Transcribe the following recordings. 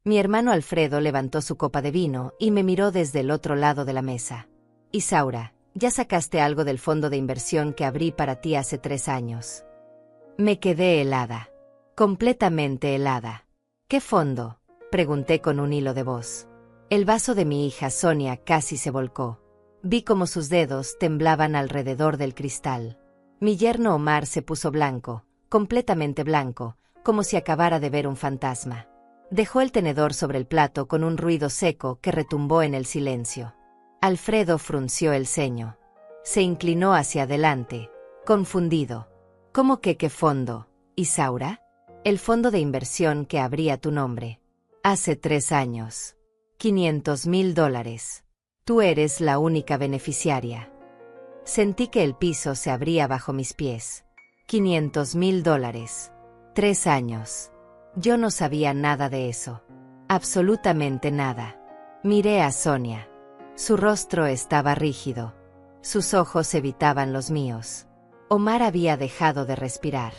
Mi hermano Alfredo levantó su copa de vino y me miró desde el otro lado de la mesa. Isaura, ya sacaste algo del fondo de inversión que abrí para ti hace 3 años. Me quedé helada. Completamente helada. ¿Qué fondo?, pregunté con un hilo de voz. El vaso de mi hija Sonia casi se volcó. Vi cómo sus dedos temblaban alrededor del cristal. Mi yerno Omar se puso blanco, completamente blanco, como si acabara de ver un fantasma. Dejó el tenedor sobre el plato con un ruido seco que retumbó en el silencio. Alfredo frunció el ceño. Se inclinó hacia adelante, confundido. ¿Cómo que qué fondo, Isaura? El fondo de inversión que abrí a tu nombre. Hace 3 años. $500,000. Tú eres la única beneficiaria. Sentí que el piso se abría bajo mis pies. $500,000. 3 años. Yo no sabía nada de eso. Absolutamente nada. Miré a Sonia. Su rostro estaba rígido. Sus ojos evitaban los míos. Omar había dejado de respirar.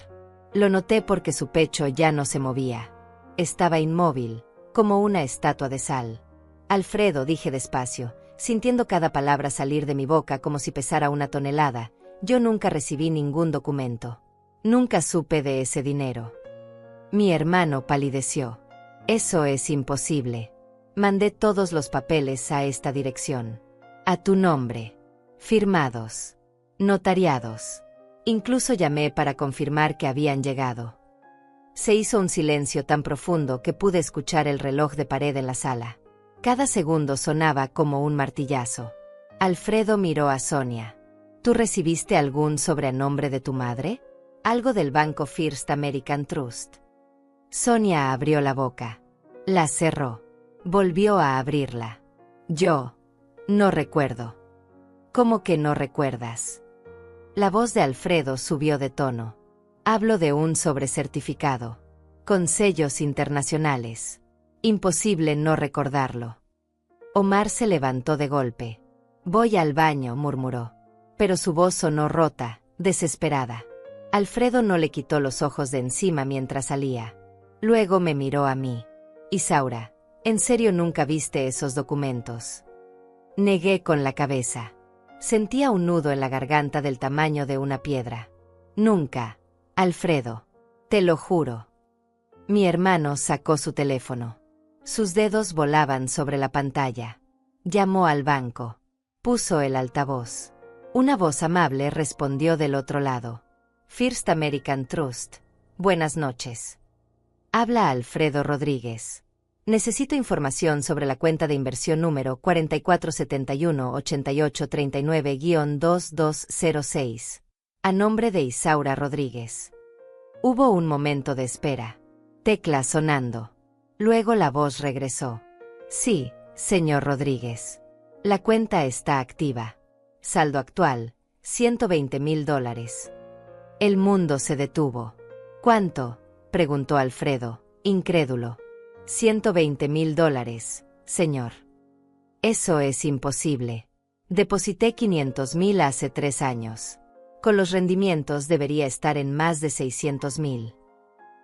Lo noté porque su pecho ya no se movía. Estaba inmóvil, como una estatua de sal. Alfredo, dije despacio, sintiendo cada palabra salir de mi boca como si pesara 1 tonelada, yo nunca recibí ningún documento. Nunca supe de ese dinero. Mi hermano palideció. Eso es imposible. Mandé todos los papeles a esta dirección. A tu nombre. Firmados. Notariados. Incluso llamé para confirmar que habían llegado. Se hizo un silencio tan profundo que pude escuchar el reloj de pared en la sala. Cada segundo sonaba como un martillazo. Alfredo miró a Sonia. ¿Tú recibiste algún sobre a nombre de tu madre? Algo del banco First American Trust. Sonia abrió la boca. La cerró. Volvió a abrirla. Yo no recuerdo. ¿Cómo que no recuerdas? La voz de Alfredo subió de tono. Hablo de un sobrecertificado. Con sellos internacionales. Imposible no recordarlo. Omar se levantó de golpe. Voy al baño, murmuró. Pero su voz sonó rota, desesperada. Alfredo no le quitó los ojos de encima mientras salía. Luego me miró a mí. Isaura, ¿en serio nunca viste esos documentos? Negué con la cabeza. Sentía un nudo en la garganta del tamaño de una piedra. Nunca, Alfredo. Te lo juro. Mi hermano sacó su teléfono. Sus dedos volaban sobre la pantalla. Llamó al banco. Puso el altavoz. Una voz amable respondió del otro lado. First American Trust. Buenas noches. Habla Alfredo Rodríguez. Necesito información sobre la cuenta de inversión número 4471-8839-2206. A nombre de Isaura Rodríguez. Hubo un momento de espera. Tecla sonando. Luego la voz regresó. Sí, señor Rodríguez. La cuenta está activa. Saldo actual, $120,000. El mundo se detuvo. ¿Cuánto?, preguntó Alfredo, incrédulo. $120,000, señor. Eso es imposible. Deposité 500,000 hace 3 años. Con los rendimientos debería estar en más de 600,000.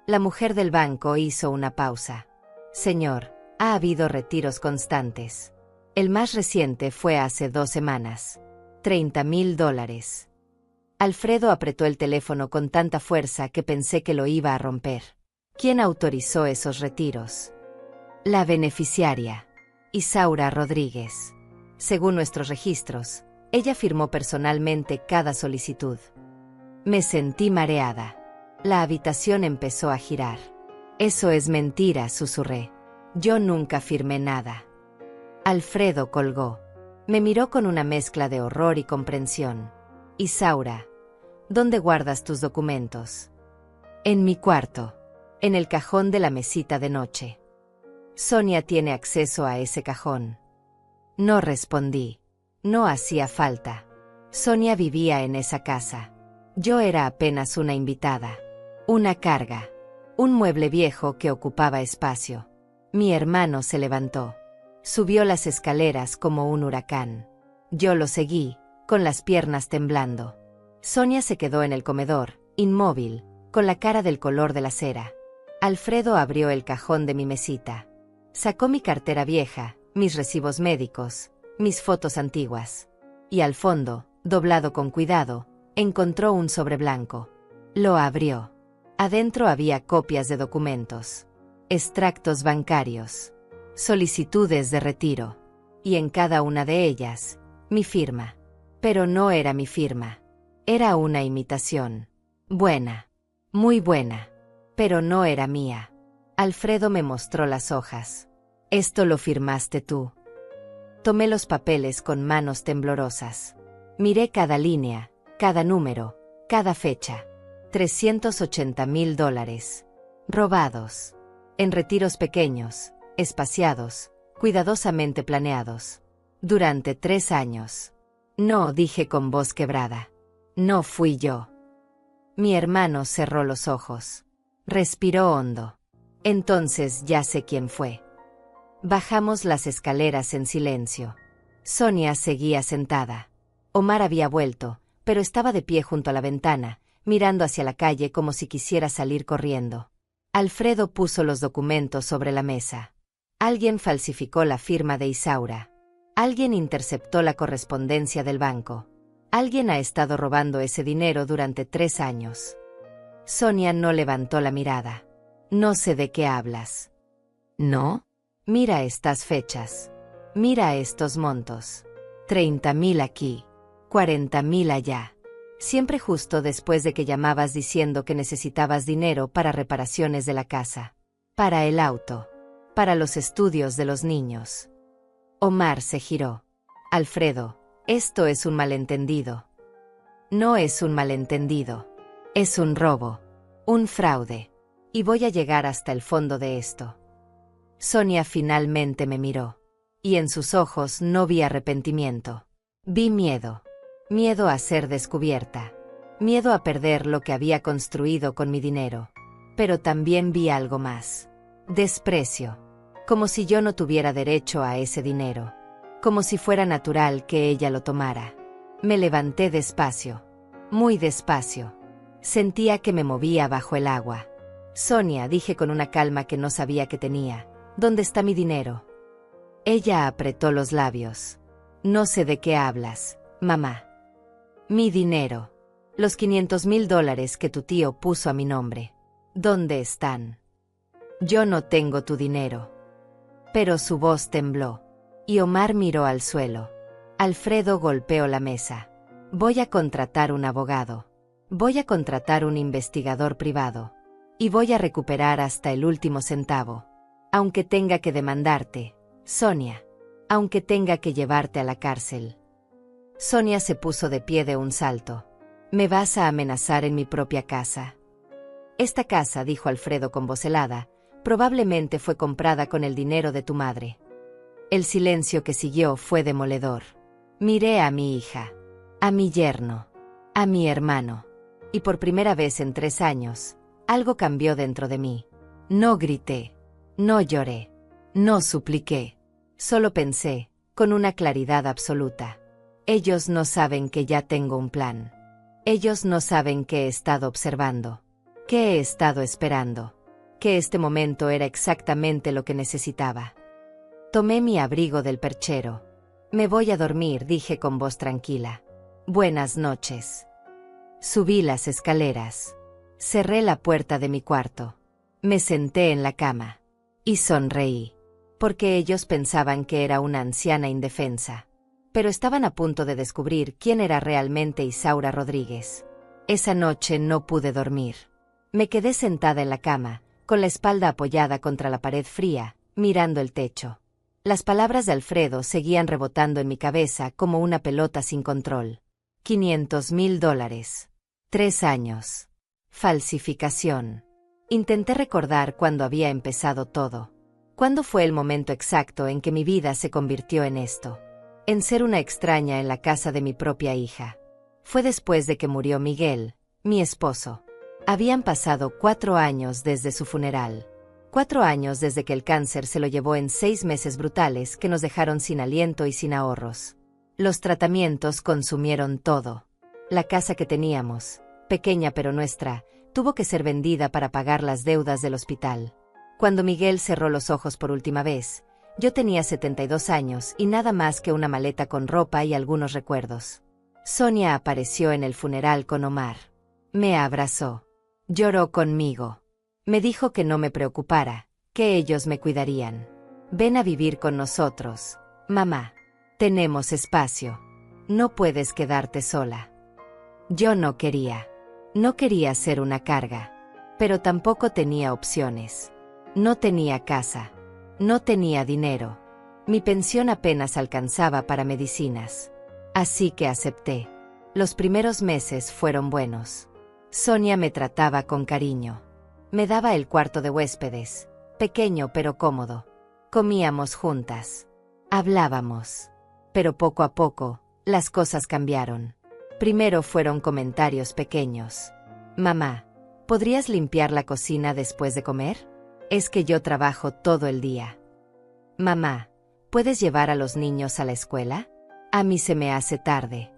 La mujer del banco hizo una pausa. Señor, ha habido retiros constantes. El más reciente fue hace 2 semanas. $30,000. Alfredo apretó el teléfono con tanta fuerza que pensé que lo iba a romper. ¿Quién autorizó esos retiros? La beneficiaria, Isaura Rodríguez. Según nuestros registros, ella firmó personalmente cada solicitud. Me sentí mareada. La habitación empezó a girar. Eso es mentira, susurré. Yo nunca firmé nada. Alfredo colgó. Me miró con una mezcla de horror y comprensión. Isaura, ¿dónde guardas tus documentos? En mi cuarto. En el cajón de la mesita de noche. Sonia tiene acceso a ese cajón. No respondí. No hacía falta. Sonia vivía en esa casa. Yo era apenas una invitada. Una carga. Un mueble viejo que ocupaba espacio. Mi hermano se levantó. Subió las escaleras como un huracán. Yo lo seguí, con las piernas temblando. Sonia se quedó en el comedor, inmóvil, con la cara del color de la cera. Alfredo abrió el cajón de mi mesita. Sacó mi cartera vieja, mis recibos médicos, mis fotos antiguas. Y al fondo, doblado con cuidado, encontró un sobre blanco. Lo abrió. Adentro había copias de documentos, extractos bancarios, solicitudes de retiro. Y en cada una de ellas, mi firma. Pero no era mi firma. Era una imitación. Buena. Muy buena. Pero no era mía. Alfredo me mostró las hojas. «Esto lo firmaste tú». Tomé los papeles con manos temblorosas. Miré cada línea, cada número, cada fecha. $380,000. Robados. En retiros pequeños, espaciados, cuidadosamente planeados. Durante 3 años. No, dije con voz quebrada. No fui yo. Mi hermano cerró los ojos. Respiró hondo. Entonces ya sé quién fue. Bajamos las escaleras en silencio. Sonia seguía sentada. Omar había vuelto, pero estaba de pie junto a la ventana, mirando hacia la calle como si quisiera salir corriendo. Alfredo puso los documentos sobre la mesa. Alguien falsificó la firma de Isaura. Alguien interceptó la correspondencia del banco. Alguien ha estado robando ese dinero durante 3 años. Sonia no levantó la mirada. No sé de qué hablas. ¿No? Mira estas fechas. Mira estos montos. 30,000 aquí. 40,000 allá. Siempre justo después de que llamabas diciendo que necesitabas dinero para reparaciones de la casa. Para el auto. Para los estudios de los niños. Omar se giró. Alfredo, esto es un malentendido. No es un malentendido. Es un robo. Un fraude. Y voy a llegar hasta el fondo de esto. Sonia finalmente me miró. Y en sus ojos no vi arrepentimiento. Vi miedo. Miedo a ser descubierta. Miedo a perder lo que había construido con mi dinero. Pero también vi algo más. Desprecio. Como si yo no tuviera derecho a ese dinero. Como si fuera natural que ella lo tomara. Me levanté despacio. Muy despacio. Sentía que me movía bajo el agua. Sonia, dije con una calma que no sabía que tenía. ¿Dónde está mi dinero? Ella apretó los labios. No sé de qué hablas, mamá. Mi dinero. Los $500,000 que tu tío puso a mi nombre. ¿Dónde están? Yo no tengo tu dinero. Pero su voz tembló. Y Omar miró al suelo. Alfredo golpeó la mesa. Voy a contratar un abogado. Voy a contratar un investigador privado. Y voy a recuperar hasta el último centavo. Aunque tenga que demandarte, Sonia. Aunque tenga que llevarte a la cárcel. Sonia se puso de pie de un salto. ¿Me vas a amenazar en mi propia casa? Esta casa, dijo Alfredo con voz helada, probablemente fue comprada con el dinero de tu madre. El silencio que siguió fue demoledor. Miré a mi hija, a mi yerno, a mi hermano. Y por primera vez en 3 años, algo cambió dentro de mí. No grité. No lloré. No supliqué. Solo pensé, con una claridad absoluta. Ellos no saben que ya tengo un plan. Ellos no saben que he estado observando. Que he estado esperando. Que este momento era exactamente lo que necesitaba. Tomé mi abrigo del perchero. Me voy a dormir, dije con voz tranquila. Buenas noches. Subí las escaleras. Cerré la puerta de mi cuarto. Me senté en la cama. Y sonreí. Porque ellos pensaban que era una anciana indefensa. Pero estaban a punto de descubrir quién era realmente Isaura Rodríguez. Esa noche no pude dormir. Me quedé sentada en la cama, con la espalda apoyada contra la pared fría, mirando el techo. Las palabras de Alfredo seguían rebotando en mi cabeza como una pelota sin control. $500,000. 3 años. Falsificación. Intenté recordar cuándo había empezado todo. ¿Cuándo fue el momento exacto en que mi vida se convirtió en esto? En ser una extraña en la casa de mi propia hija. Fue después de que murió Miguel, mi esposo. Habían pasado 4 años desde su funeral. 4 años desde que el cáncer se lo llevó en 6 meses brutales que nos dejaron sin aliento y sin ahorros. Los tratamientos consumieron todo. La casa que teníamos, pequeña pero nuestra, tuvo que ser vendida para pagar las deudas del hospital. Cuando Miguel cerró los ojos por última vez, yo tenía 72 años y nada más que una maleta con ropa y algunos recuerdos. Sonia apareció en el funeral con Omar. Me abrazó. Lloró conmigo. Me dijo que no me preocupara, que ellos me cuidarían. Ven a vivir con nosotros, mamá. Tenemos espacio. No puedes quedarte sola. Yo no quería. No quería ser una carga. Pero tampoco tenía opciones. No tenía casa. No tenía dinero. Mi pensión apenas alcanzaba para medicinas. Así que acepté. Los primeros meses fueron buenos. Sonia me trataba con cariño. Me daba el cuarto de huéspedes, pequeño pero cómodo. Comíamos juntas. Hablábamos. Pero poco a poco, las cosas cambiaron. Primero fueron comentarios pequeños. Mamá, ¿podrías limpiar la cocina después de comer? Es que yo trabajo todo el día. Mamá, ¿puedes llevar a los niños a la escuela? A mí se me hace tarde.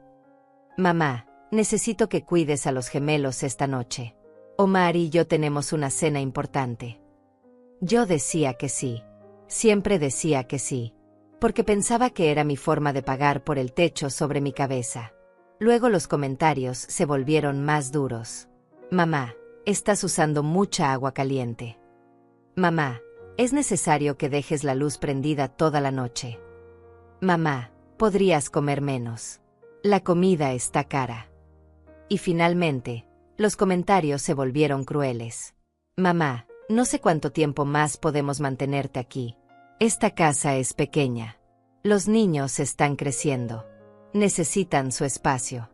Mamá, necesito que cuides a los gemelos esta noche. Omar y yo tenemos una cena importante. Yo decía que sí. Siempre decía que sí. Porque pensaba que era mi forma de pagar por el techo sobre mi cabeza. Luego los comentarios se volvieron más duros. Mamá, estás usando mucha agua caliente. Mamá, es necesario que dejes la luz prendida toda la noche. Mamá, podrías comer menos. La comida está cara. Y finalmente, los comentarios se volvieron crueles. Mamá, no sé cuánto tiempo más podemos mantenerte aquí. Esta casa es pequeña. Los niños están creciendo. Necesitan su espacio.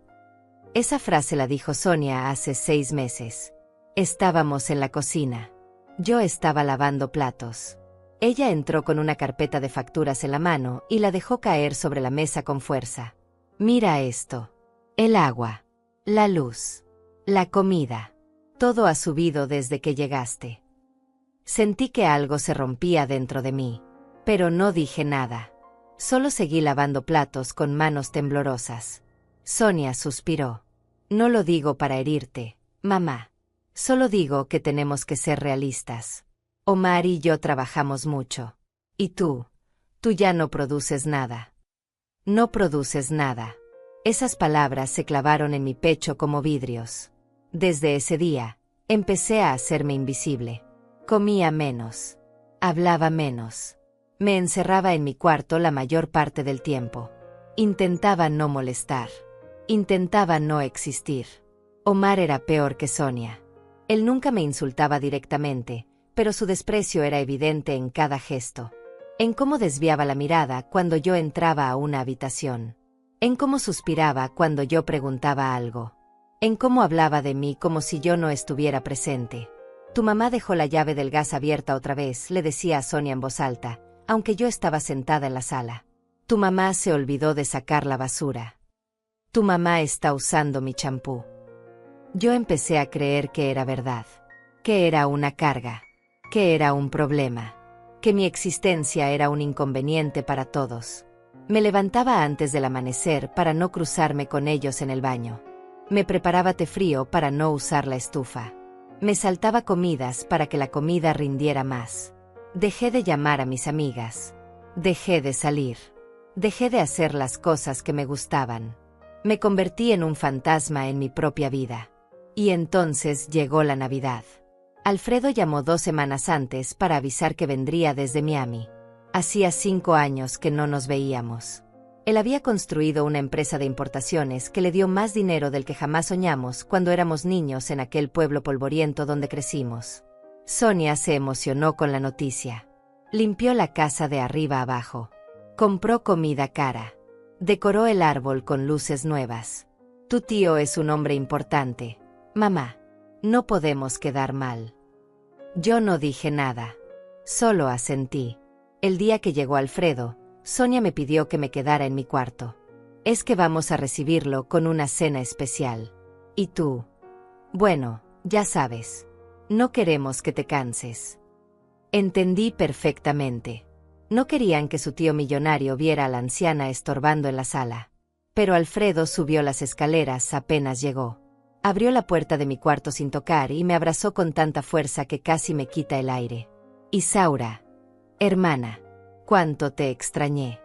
Esa frase la dijo Sonia hace 6 meses. Estábamos en la cocina. Yo estaba lavando platos. Ella entró con una carpeta de facturas en la mano y la dejó caer sobre la mesa con fuerza. Mira esto. El agua. La luz. La comida. Todo ha subido desde que llegaste. Sentí que algo se rompía dentro de mí. Pero no dije nada. Solo seguí lavando platos con manos temblorosas. Sonia suspiró. No lo digo para herirte, mamá. Solo digo que tenemos que ser realistas. Omar y yo trabajamos mucho. Y tú ya no produces nada. No produces nada. Esas palabras se clavaron en mi pecho como vidrios. Desde ese día, empecé a hacerme invisible. Comía menos. Hablaba menos. Me encerraba en mi cuarto la mayor parte del tiempo. Intentaba no molestar. Intentaba no existir. Omar era peor que Sonia. Él nunca me insultaba directamente, pero su desprecio era evidente en cada gesto. En cómo desviaba la mirada cuando yo entraba a una habitación. En cómo suspiraba cuando yo preguntaba algo. En cómo hablaba de mí como si yo no estuviera presente. Tu mamá dejó la llave del gas abierta otra vez, le decía a Sonia en voz alta, aunque yo estaba sentada en la sala. Tu mamá se olvidó de sacar la basura. Tu mamá está usando mi champú. Yo empecé a creer que era verdad, que era una carga, que era un problema, que mi existencia era un inconveniente para todos. Me levantaba antes del amanecer para no cruzarme con ellos en el baño. Me preparaba té frío para no usar la estufa. Me saltaba comidas para que la comida rindiera más. Dejé de llamar a mis amigas. Dejé de salir. Dejé de hacer las cosas que me gustaban. Me convertí en un fantasma en mi propia vida. Y entonces llegó la Navidad. Alfredo llamó 2 semanas antes para avisar que vendría desde Miami. Hacía 5 años que no nos veíamos. Él había construido una empresa de importaciones que le dio más dinero del que jamás soñamos cuando éramos niños en aquel pueblo polvoriento donde crecimos. Sonia se emocionó con la noticia. Limpió la casa de arriba abajo. Compró comida cara. Decoró el árbol con luces nuevas. Tu tío es un hombre importante. Mamá, no podemos quedar mal. Yo no dije nada. Solo asentí. El día que llegó Alfredo, Sonia me pidió que me quedara en mi cuarto. Es que vamos a recibirlo con una cena especial. ¿Y tú? Bueno, ya sabes. No queremos que te canses. Entendí perfectamente. No querían que su tío millonario viera a la anciana estorbando en la sala. Pero Alfredo subió las escaleras apenas llegó. Abrió la puerta de mi cuarto sin tocar y me abrazó con tanta fuerza que casi me quita el aire. Isaura. Hermana. Cuánto te extrañé.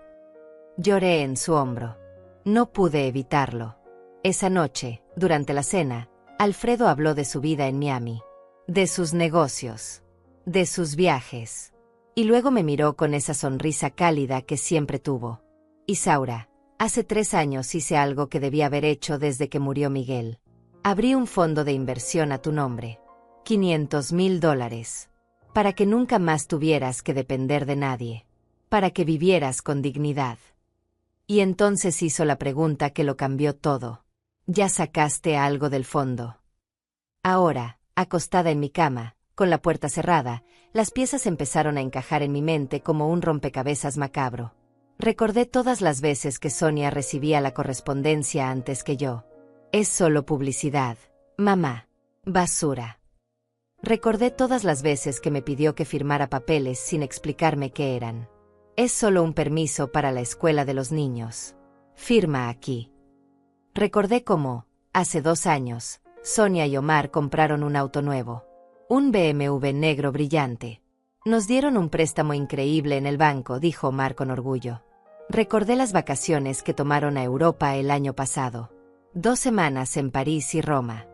Lloré en su hombro. No pude evitarlo. Esa noche, durante la cena, Alfredo habló de su vida en Miami, de sus negocios, de sus viajes. Y luego me miró con esa sonrisa cálida que siempre tuvo. Isaura, hace 3 años hice algo que debía haber hecho desde que murió Miguel. Abrí un fondo de inversión a tu nombre. $500,000. Para que nunca más tuvieras que depender de nadie. Para que vivieras con dignidad. Y entonces hizo la pregunta que lo cambió todo. ¿Ya sacaste algo del fondo? Ahora, acostada en mi cama, con la puerta cerrada, las piezas empezaron a encajar en mi mente como un rompecabezas macabro. Recordé todas las veces que Sonia recibía la correspondencia antes que yo. Es solo publicidad, mamá. Basura. Recordé todas las veces que me pidió que firmara papeles sin explicarme qué eran. Es solo un permiso para la escuela de los niños. Firma aquí. Recordé cómo, hace 2 años, Sonia y Omar compraron un auto nuevo. Un BMW negro brillante. Nos dieron un préstamo increíble en el banco, dijo Omar con orgullo. Recordé las vacaciones que tomaron a Europa el año pasado. 2 semanas en París y Roma.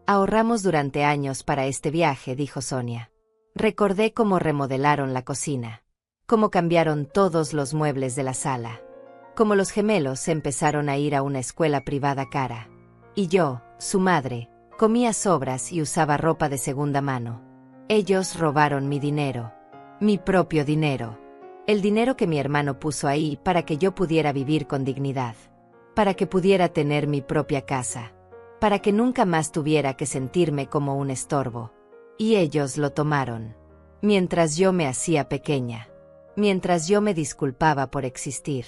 Ahorramos durante años para este viaje, dijo Sonia. Recordé cómo remodelaron la cocina. Cómo cambiaron todos los muebles de la sala. Cómo los gemelos empezaron a ir a una escuela privada cara. Y yo, su madre, comía sobras y usaba ropa de segunda mano. Ellos robaron mi dinero. Mi propio dinero. El dinero que mi hermano puso ahí para que yo pudiera vivir con dignidad. Para que pudiera tener mi propia casa. Para que nunca más tuviera que sentirme como un estorbo. Y ellos lo tomaron. Mientras yo me hacía pequeña. Mientras yo me disculpaba por existir.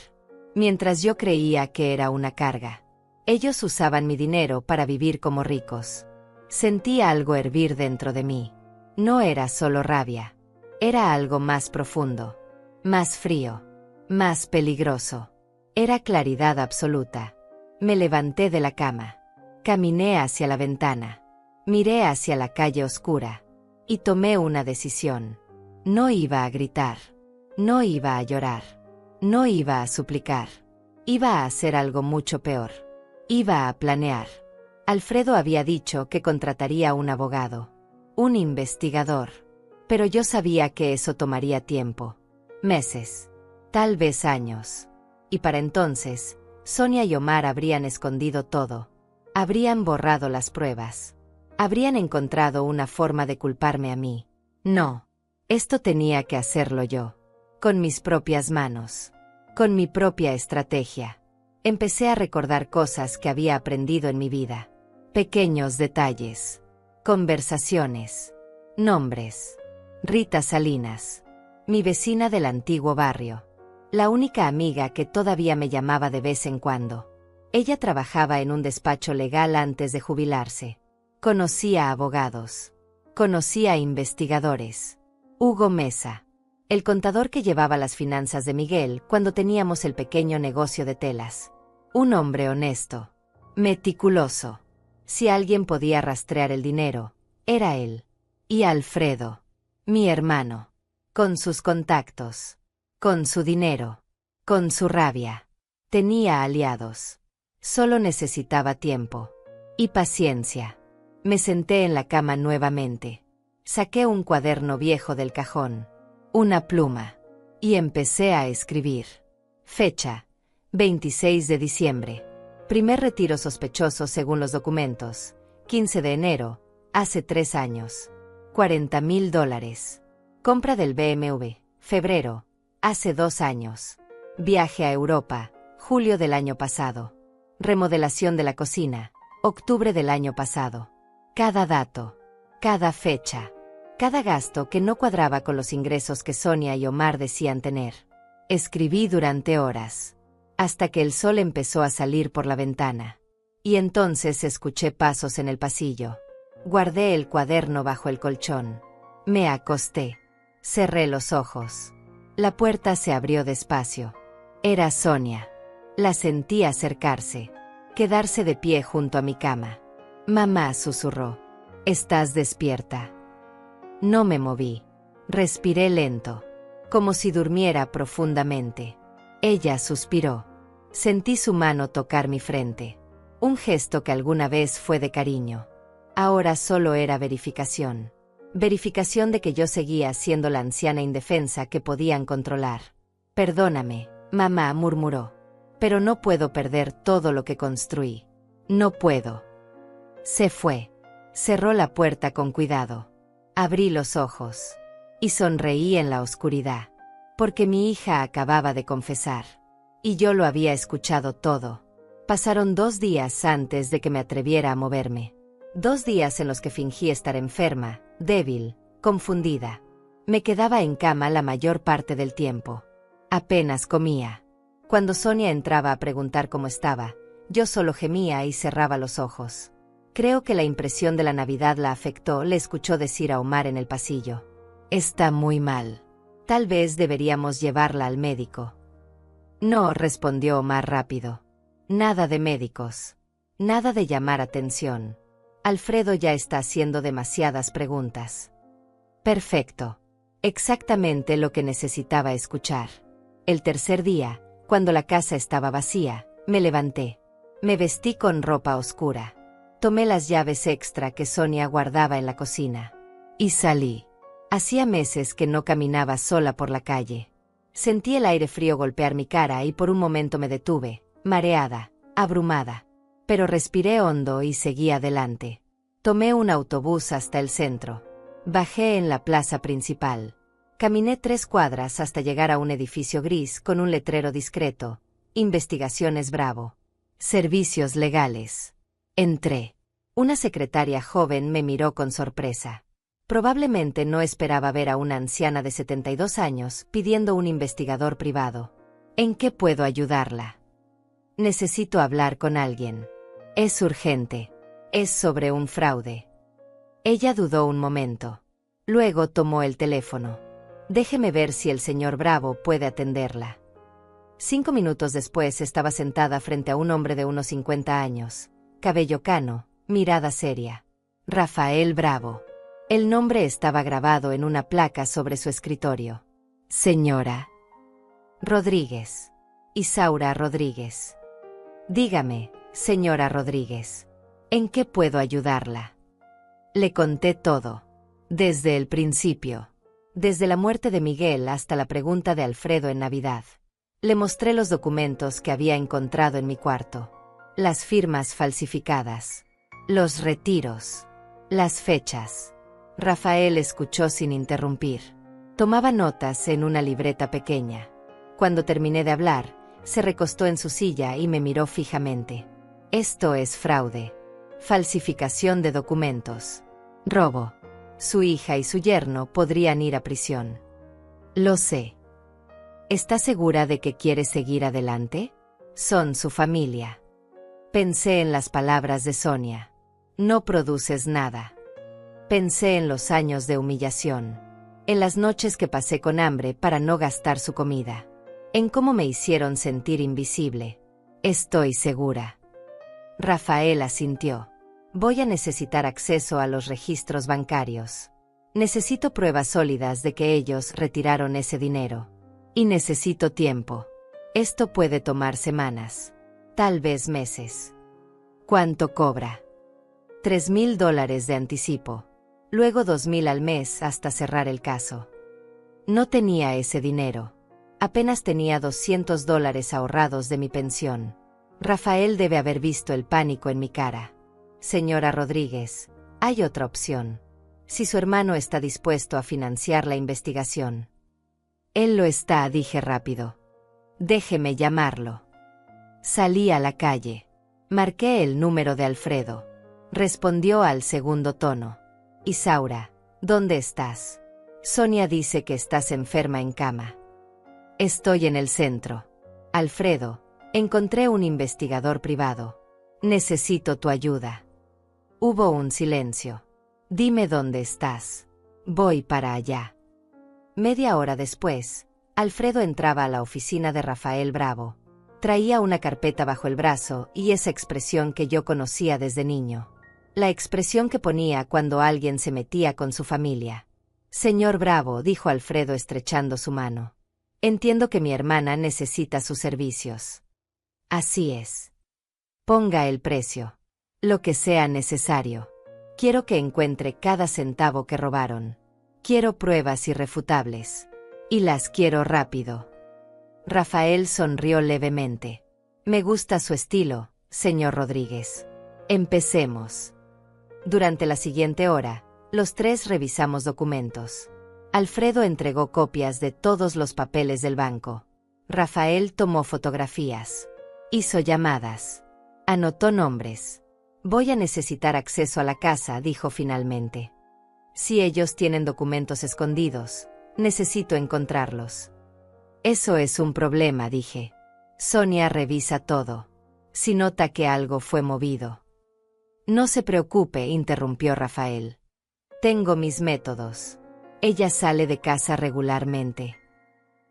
Mientras yo creía que era una carga. Ellos usaban mi dinero para vivir como ricos. Sentía algo hervir dentro de mí. No era solo rabia. Era algo más profundo. Más frío. Más peligroso. Era claridad absoluta. Me levanté de la cama. Caminé hacia la ventana. Miré hacia la calle oscura. Y tomé una decisión. No iba a gritar. No iba a llorar. No iba a suplicar. Iba a hacer algo mucho peor. Iba a planear. Alfredo había dicho que contrataría a un abogado. Un investigador. Pero yo sabía que eso tomaría tiempo. Meses. Tal vez años. Y para entonces, Sonia y Omar habrían escondido todo. Habrían borrado las pruebas. Habrían encontrado una forma de culparme a mí. No. Esto tenía que hacerlo yo. Con mis propias manos. Con mi propia estrategia. Empecé a recordar cosas que había aprendido en mi vida. Pequeños detalles. Conversaciones. Nombres. Rita Salinas. Mi vecina del antiguo barrio. La única amiga que todavía me llamaba de vez en cuando. Ella trabajaba en un despacho legal antes de jubilarse. Conocía a abogados. Conocía a investigadores. Hugo Mesa. El contador que llevaba las finanzas de Miguel cuando teníamos el pequeño negocio de telas. Un hombre honesto. Meticuloso. Si alguien podía rastrear el dinero, era él. Y Alfredo. Mi hermano. Con sus contactos. Con su dinero. Con su rabia. Tenía aliados. Solo necesitaba tiempo. Y paciencia. Me senté en la cama nuevamente. Saqué un cuaderno viejo del cajón. Una pluma. Y empecé a escribir. Fecha. 26 de diciembre. Primer retiro sospechoso según los documentos. 15 de enero. Hace 3 años. $40,000. Compra del BMW. Febrero. Hace 2 años. Viaje a Europa. Julio del año pasado. Remodelación de la cocina. Octubre del año pasado. Cada dato. Cada fecha. Cada gasto que no cuadraba con los ingresos que Sonia y Omar decían tener. Escribí durante horas. Hasta que el sol empezó a salir por la ventana. Y entonces escuché pasos en el pasillo. Guardé el cuaderno bajo el colchón. Me acosté. Cerré los ojos. La puerta se abrió despacio. Era Sonia. La sentí acercarse. Quedarse de pie junto a mi cama. Mamá, susurró. ¿Estás despierta? No me moví. Respiré lento, como si durmiera profundamente. Ella suspiró. Sentí su mano tocar mi frente. Un gesto que alguna vez fue de cariño. Ahora solo era verificación. Verificación de que yo seguía siendo la anciana indefensa que podían controlar. Perdóname, mamá murmuró. Pero no puedo perder todo lo que construí. No puedo. Se fue. Cerró la puerta con cuidado. Abrí los ojos. Y sonreí en la oscuridad. Porque mi hija acababa de confesar. Y yo lo había escuchado todo. Pasaron 2 días antes de que me atreviera a moverme. 2 días en los que fingí estar enferma, débil, confundida. Me quedaba en cama la mayor parte del tiempo. Apenas comía. Cuando Sonia entraba a preguntar cómo estaba, yo solo gemía y cerraba los ojos. Creo que la impresión de la Navidad la afectó, le escuchó decir a Omar en el pasillo. Está muy mal. Tal vez deberíamos llevarla al médico. No, respondió Omar rápido. Nada de médicos. Nada de llamar atención. Alfredo ya está haciendo demasiadas preguntas. Perfecto. Exactamente lo que necesitaba escuchar. El tercer día, cuando la casa estaba vacía, me levanté. Me vestí con ropa oscura. Tomé las llaves extra que Sonia guardaba en la cocina. Y salí. Hacía meses que no caminaba sola por la calle. Sentí el aire frío golpear mi cara y por un momento me detuve, mareada, abrumada. Pero respiré hondo y seguí adelante. Tomé un autobús hasta el centro. Bajé en la plaza principal. Caminé 3 cuadras hasta llegar a un edificio gris con un letrero discreto. Investigaciones Bravo. Servicios legales. Entré. Una secretaria joven me miró con sorpresa. Probablemente no esperaba ver a una anciana de 72 años pidiendo un investigador privado. ¿En qué puedo ayudarla? Necesito hablar con alguien. Es urgente. Es sobre un fraude. Ella dudó un momento. Luego tomó el teléfono. Déjeme ver si el señor Bravo puede atenderla. 5 minutos después estaba sentada frente a un hombre de unos 50 años. Cabello cano, mirada seria. Rafael Bravo. El nombre estaba grabado en una placa sobre su escritorio. Señora Rodríguez. Isaura Rodríguez. Dígame, señora Rodríguez, ¿en qué puedo ayudarla? Le conté todo. Desde el principio. Desde la muerte de Miguel hasta la pregunta de Alfredo en Navidad. Le mostré los documentos que había encontrado en mi cuarto. Las firmas falsificadas. Los retiros. Las fechas. Rafael escuchó sin interrumpir. Tomaba notas en una libreta pequeña. Cuando terminé de hablar, se recostó en su silla y me miró fijamente. Esto es fraude. Falsificación de documentos. Robo. Su hija y su yerno podrían ir a prisión. Lo sé. ¿Está segura de que quiere seguir adelante? Son su familia. Pensé en las palabras de Sonia. No produces nada. Pensé en los años de humillación. En las noches que pasé con hambre para no gastar su comida. En cómo me hicieron sentir invisible. Estoy segura. Rafael asintió. Voy a necesitar acceso a los registros bancarios. Necesito pruebas sólidas de que ellos retiraron ese dinero. Y necesito tiempo. Esto puede tomar semanas. Tal vez meses. ¿Cuánto cobra? $3,000 de anticipo. Luego 2,000 al mes hasta cerrar el caso. No tenía ese dinero. Apenas tenía $200 ahorrados de mi pensión. Rafael debe haber visto el pánico en mi cara. Señora Rodríguez, hay otra opción. Si su hermano está dispuesto a financiar la investigación. Él lo está, dije rápido. Déjeme llamarlo. Salí a la calle. Marqué el número de Alfredo. Respondió al segundo tono. Isaura, ¿dónde estás? Sonia dice que estás enferma en cama. Estoy en el centro. Alfredo, encontré un investigador privado. Necesito tu ayuda. Hubo un silencio. Dime dónde estás. Voy para allá. Media hora después, Alfredo entraba a la oficina de Rafael Bravo. Traía una carpeta bajo el brazo y esa expresión que yo conocía desde niño. La expresión que ponía cuando alguien se metía con su familia. Señor Bravo, dijo Alfredo estrechando su mano. Entiendo que mi hermana necesita sus servicios. Así es. Ponga el precio. Lo que sea necesario. Quiero que encuentre cada centavo que robaron. Quiero pruebas irrefutables. Y las quiero rápido. Rafael sonrió levemente. Me gusta su estilo, señor Rodríguez. Empecemos. Durante la siguiente hora, los tres revisamos documentos. Alfredo entregó copias de todos los papeles del banco. Rafael tomó fotografías. Hizo llamadas. Anotó nombres. Voy a necesitar acceso a la casa, dijo finalmente. Si ellos tienen documentos escondidos, necesito encontrarlos. Eso es un problema, dije. Sonia revisa todo. Si nota que algo fue movido. No se preocupe, interrumpió Rafael. Tengo mis métodos. Ella sale de casa regularmente.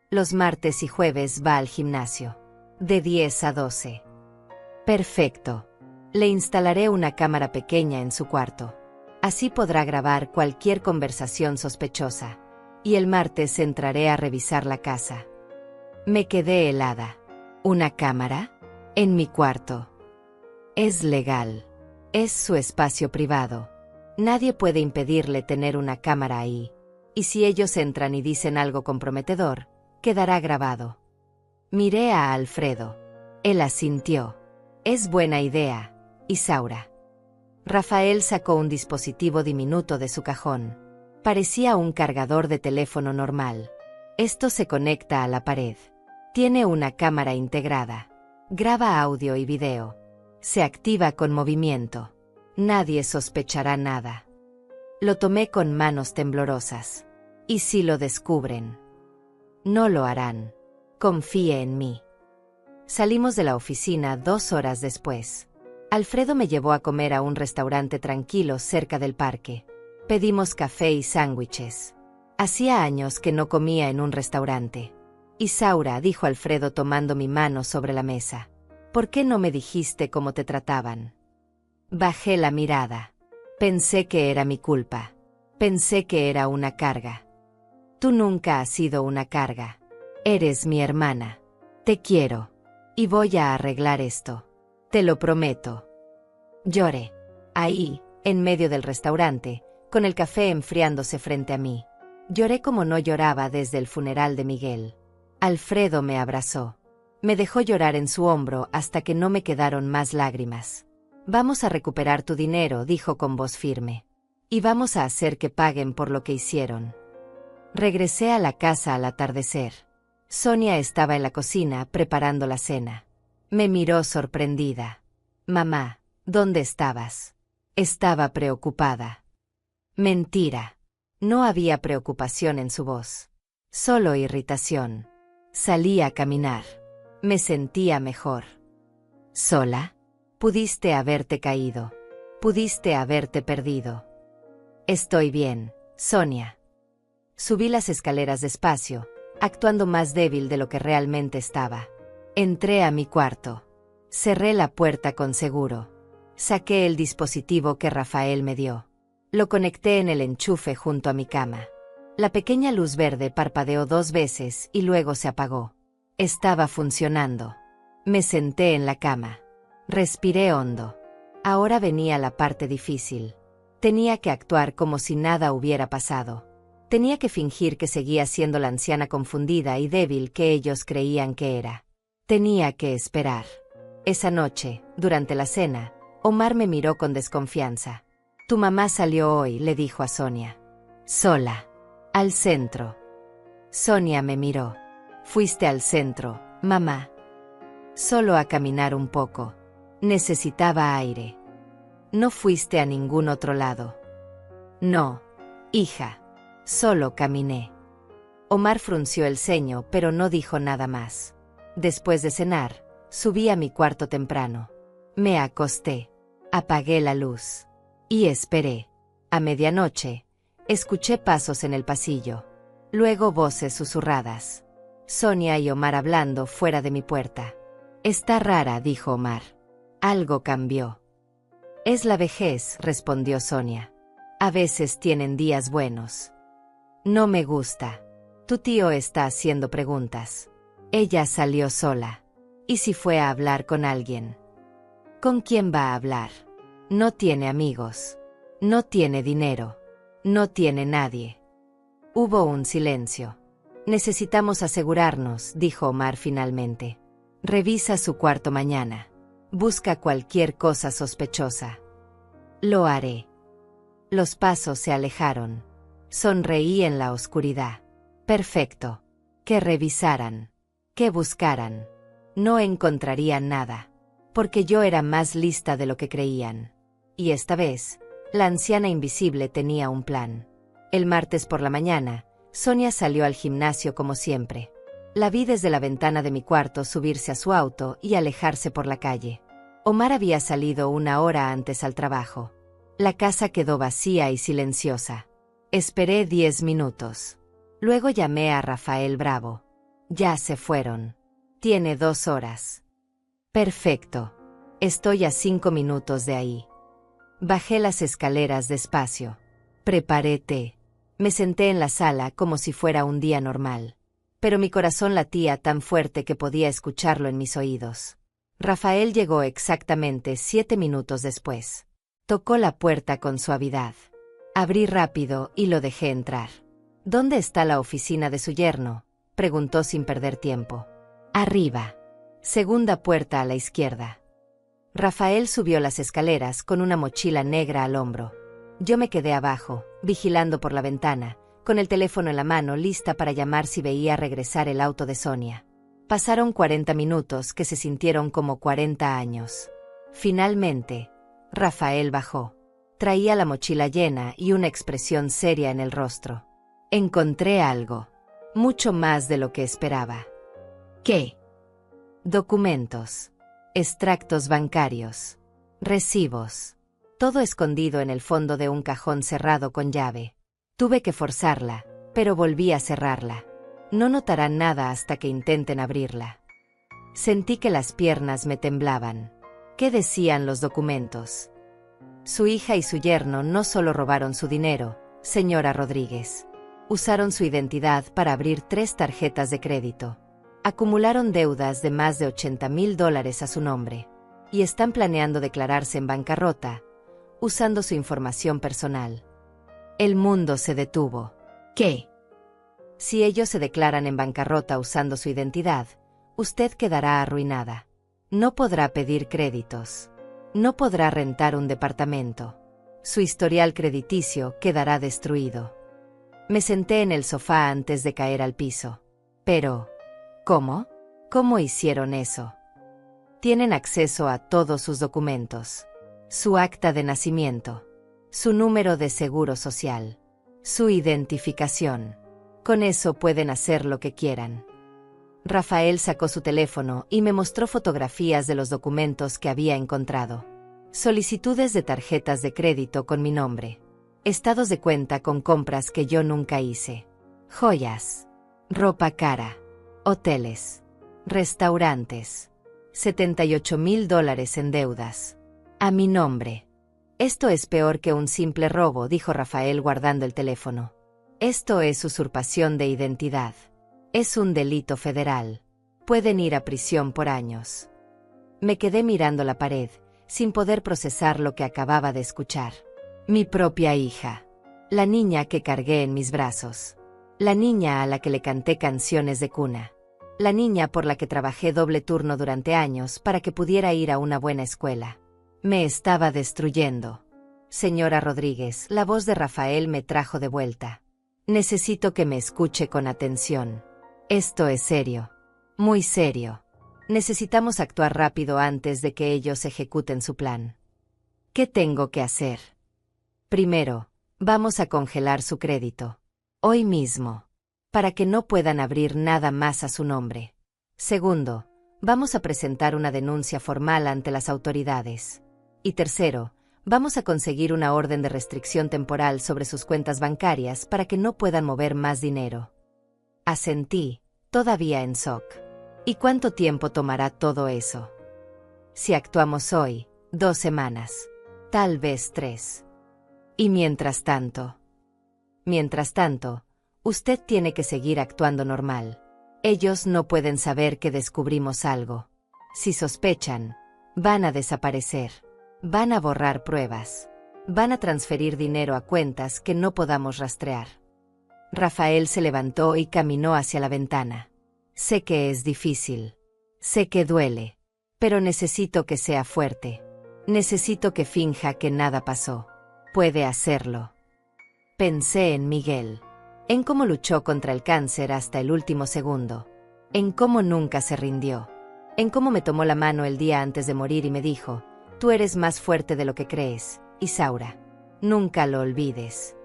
Los martes y jueves va al gimnasio. De 10 a 12. Perfecto. Le instalaré una cámara pequeña en su cuarto. Así podrá grabar cualquier conversación sospechosa. Y el martes entraré a revisar la casa. Me quedé helada. ¿Una cámara? En mi cuarto. Es legal. Es su espacio privado. Nadie puede impedirle tener una cámara ahí. Y si ellos entran y dicen algo comprometedor, quedará grabado. Miré a Alfredo. Él asintió. Es buena idea, Isaura. Rafael sacó un dispositivo diminuto de su cajón. Parecía un cargador de teléfono normal. Esto se conecta a la pared. Tiene una cámara integrada. Graba audio y video. Se activa con movimiento. Nadie sospechará nada. Lo tomé con manos temblorosas. ¿Y si lo descubren? No lo harán. Confíe en mí. Salimos de la oficina 2 horas después. Alfredo me llevó a comer a un restaurante tranquilo cerca del parque. Pedimos café y sándwiches. Hacía años que no comía en un restaurante. Isaura, dijo Alfredo tomando mi mano sobre la mesa. ¿Por qué no me dijiste cómo te trataban? Bajé la mirada. Pensé que era mi culpa. Pensé que era una carga. Tú nunca has sido una carga. Eres mi hermana. Te quiero. Y voy a arreglar esto. Te lo prometo. Lloré. Ahí, en medio del restaurante, con el café enfriándose frente a mí. Lloré como no lloraba desde el funeral de Miguel. Alfredo me abrazó. Me dejó llorar en su hombro hasta que no me quedaron más lágrimas. Vamos a recuperar tu dinero, dijo con voz firme. Y vamos a hacer que paguen por lo que hicieron. Regresé a la casa al atardecer. Sonia estaba en la cocina preparando la cena. Me miró sorprendida. Mamá, ¿dónde estabas? Estaba preocupada. Mentira. No había preocupación en su voz. Solo irritación. Salí a caminar. Me sentía mejor. ¿Sola? Pudiste haberte caído. Pudiste haberte perdido. Estoy bien, Sonia. Subí las escaleras despacio, actuando más débil de lo que realmente estaba. Entré a mi cuarto. Cerré la puerta con seguro. Saqué el dispositivo que Rafael me dio. Lo conecté en el enchufe junto a mi cama. La pequeña luz verde parpadeó 2 veces y luego se apagó. Estaba funcionando. Me senté en la cama. Respiré hondo. Ahora venía la parte difícil. Tenía que actuar como si nada hubiera pasado. Tenía que fingir que seguía siendo la anciana confundida y débil que ellos creían que era. Tenía que esperar. Esa noche, durante la cena, Omar me miró con desconfianza. Tu mamá salió hoy, le dijo a Sonia. Sola. Al centro. Sonia me miró. Fuiste al centro, mamá. Solo a caminar un poco. Necesitaba aire. No fuiste a ningún otro lado. No, hija. Solo caminé. Omar frunció el ceño, pero no dijo nada más. Después de cenar, subí a mi cuarto temprano. Me acosté. Apagué la luz. Y esperé. A medianoche, escuché pasos en el pasillo. Luego voces susurradas. Sonia y Omar hablando fuera de mi puerta. Está rara, dijo Omar. Algo cambió. Es la vejez, respondió Sonia. A veces tienen días buenos. No me gusta. Tu tío está haciendo preguntas. Ella salió sola. ¿Y si fue a hablar con alguien? ¿Con quién va a hablar? No tiene amigos. No tiene dinero. No tiene nadie. Hubo un silencio. Necesitamos asegurarnos, dijo Omar finalmente. Revisa su cuarto mañana. Busca cualquier cosa sospechosa. Lo haré. Los pasos se alejaron. Sonreí en la oscuridad. Perfecto. Que revisaran. Que buscaran. No encontrarían nada. Porque yo era más lista de lo que creían. Y esta vez, la anciana invisible tenía un plan. El martes por la mañana, Sonia salió al gimnasio como siempre. La vi desde la ventana de mi cuarto subirse a su auto y alejarse por la calle. Omar había salido 1 hora antes al trabajo. La casa quedó vacía y silenciosa. Esperé 10 minutos. Luego llamé a Rafael Bravo. Ya se fueron. Tiene 2 horas. Perfecto. Estoy a 5 minutos de ahí. Bajé las escaleras despacio. Preparé té. Me senté en la sala como si fuera un día normal. Pero mi corazón latía tan fuerte que podía escucharlo en mis oídos. Rafael llegó exactamente 7 minutos después. Tocó la puerta con suavidad. Abrí rápido y lo dejé entrar. ¿Dónde está la oficina de su yerno?, preguntó sin perder tiempo. Arriba. Segunda puerta a la izquierda. Rafael subió las escaleras con una mochila negra al hombro. Yo me quedé abajo, vigilando por la ventana, con el teléfono en la mano lista para llamar si veía regresar el auto de Sonia. Pasaron 40 minutos que se sintieron como 40 años. Finalmente, Rafael bajó. Traía la mochila llena y una expresión seria en el rostro. Encontré algo. Mucho más de lo que esperaba. ¿Qué? Documentos. Extractos bancarios. Recibos. Todo escondido en el fondo de un cajón cerrado con llave. Tuve que forzarla, pero volví a cerrarla. No notarán nada hasta que intenten abrirla. Sentí que las piernas me temblaban. ¿Qué decían los documentos? Su hija y su yerno no solo robaron su dinero, señora Rodríguez. Usaron su identidad para abrir 3 tarjetas de crédito. Acumularon deudas de más de $80,000 a su nombre. Y están planeando declararse en bancarrota, usando su información personal. El mundo se detuvo. ¿Qué? Si ellos se declaran en bancarrota usando su identidad, usted quedará arruinada. No podrá pedir créditos. No podrá rentar un departamento. Su historial crediticio quedará destruido. Me senté en el sofá antes de caer al piso. Pero, ¿cómo? ¿Cómo hicieron eso? Tienen acceso a todos sus documentos. Su acta de nacimiento. Su número de seguro social. Su identificación. Con eso pueden hacer lo que quieran. Rafael sacó su teléfono y me mostró fotografías de los documentos que había encontrado. Solicitudes de tarjetas de crédito con mi nombre. Estados de cuenta con compras que yo nunca hice. Joyas. Ropa cara. Hoteles. Restaurantes. $78,000 en deudas. A mi nombre. Esto es peor que un simple robo, dijo Rafael guardando el teléfono. Esto es usurpación de identidad. Es un delito federal. Pueden ir a prisión por años. Me quedé mirando la pared, sin poder procesar lo que acababa de escuchar. Mi propia hija. La niña que cargué en mis brazos. La niña a la que le canté canciones de cuna. La niña por la que trabajé doble turno durante años para que pudiera ir a una buena escuela. Me estaba destruyendo. Señora Rodríguez, la voz de Rafael me trajo de vuelta. Necesito que me escuche con atención. Esto es serio. Muy serio. Necesitamos actuar rápido antes de que ellos ejecuten su plan. ¿Qué tengo que hacer? Primero, vamos a congelar su crédito. Hoy mismo. Para que no puedan abrir nada más a su nombre. Segundo, vamos a presentar una denuncia formal ante las autoridades. Y tercero, vamos a conseguir una orden de restricción temporal sobre sus cuentas bancarias para que no puedan mover más dinero. Asentí, todavía en shock. ¿Y cuánto tiempo tomará todo eso? Si actuamos hoy, 2 semanas. Tal vez 3. Y mientras tanto, Usted tiene que seguir actuando normal. Ellos no pueden saber que descubrimos algo. Si sospechan, van a desaparecer. Van a borrar pruebas. Van a transferir dinero a cuentas que no podamos rastrear. Rafael se levantó y caminó hacia la ventana. Sé que es difícil. Sé que duele. Pero necesito que sea fuerte. Necesito que finja que nada pasó. Puede hacerlo. Pensé en Miguel. En cómo luchó contra el cáncer hasta el último segundo. En cómo nunca se rindió. En cómo me tomó la mano el día antes de morir y me dijo: tú eres más fuerte de lo que crees, Isaura. Nunca lo olvides.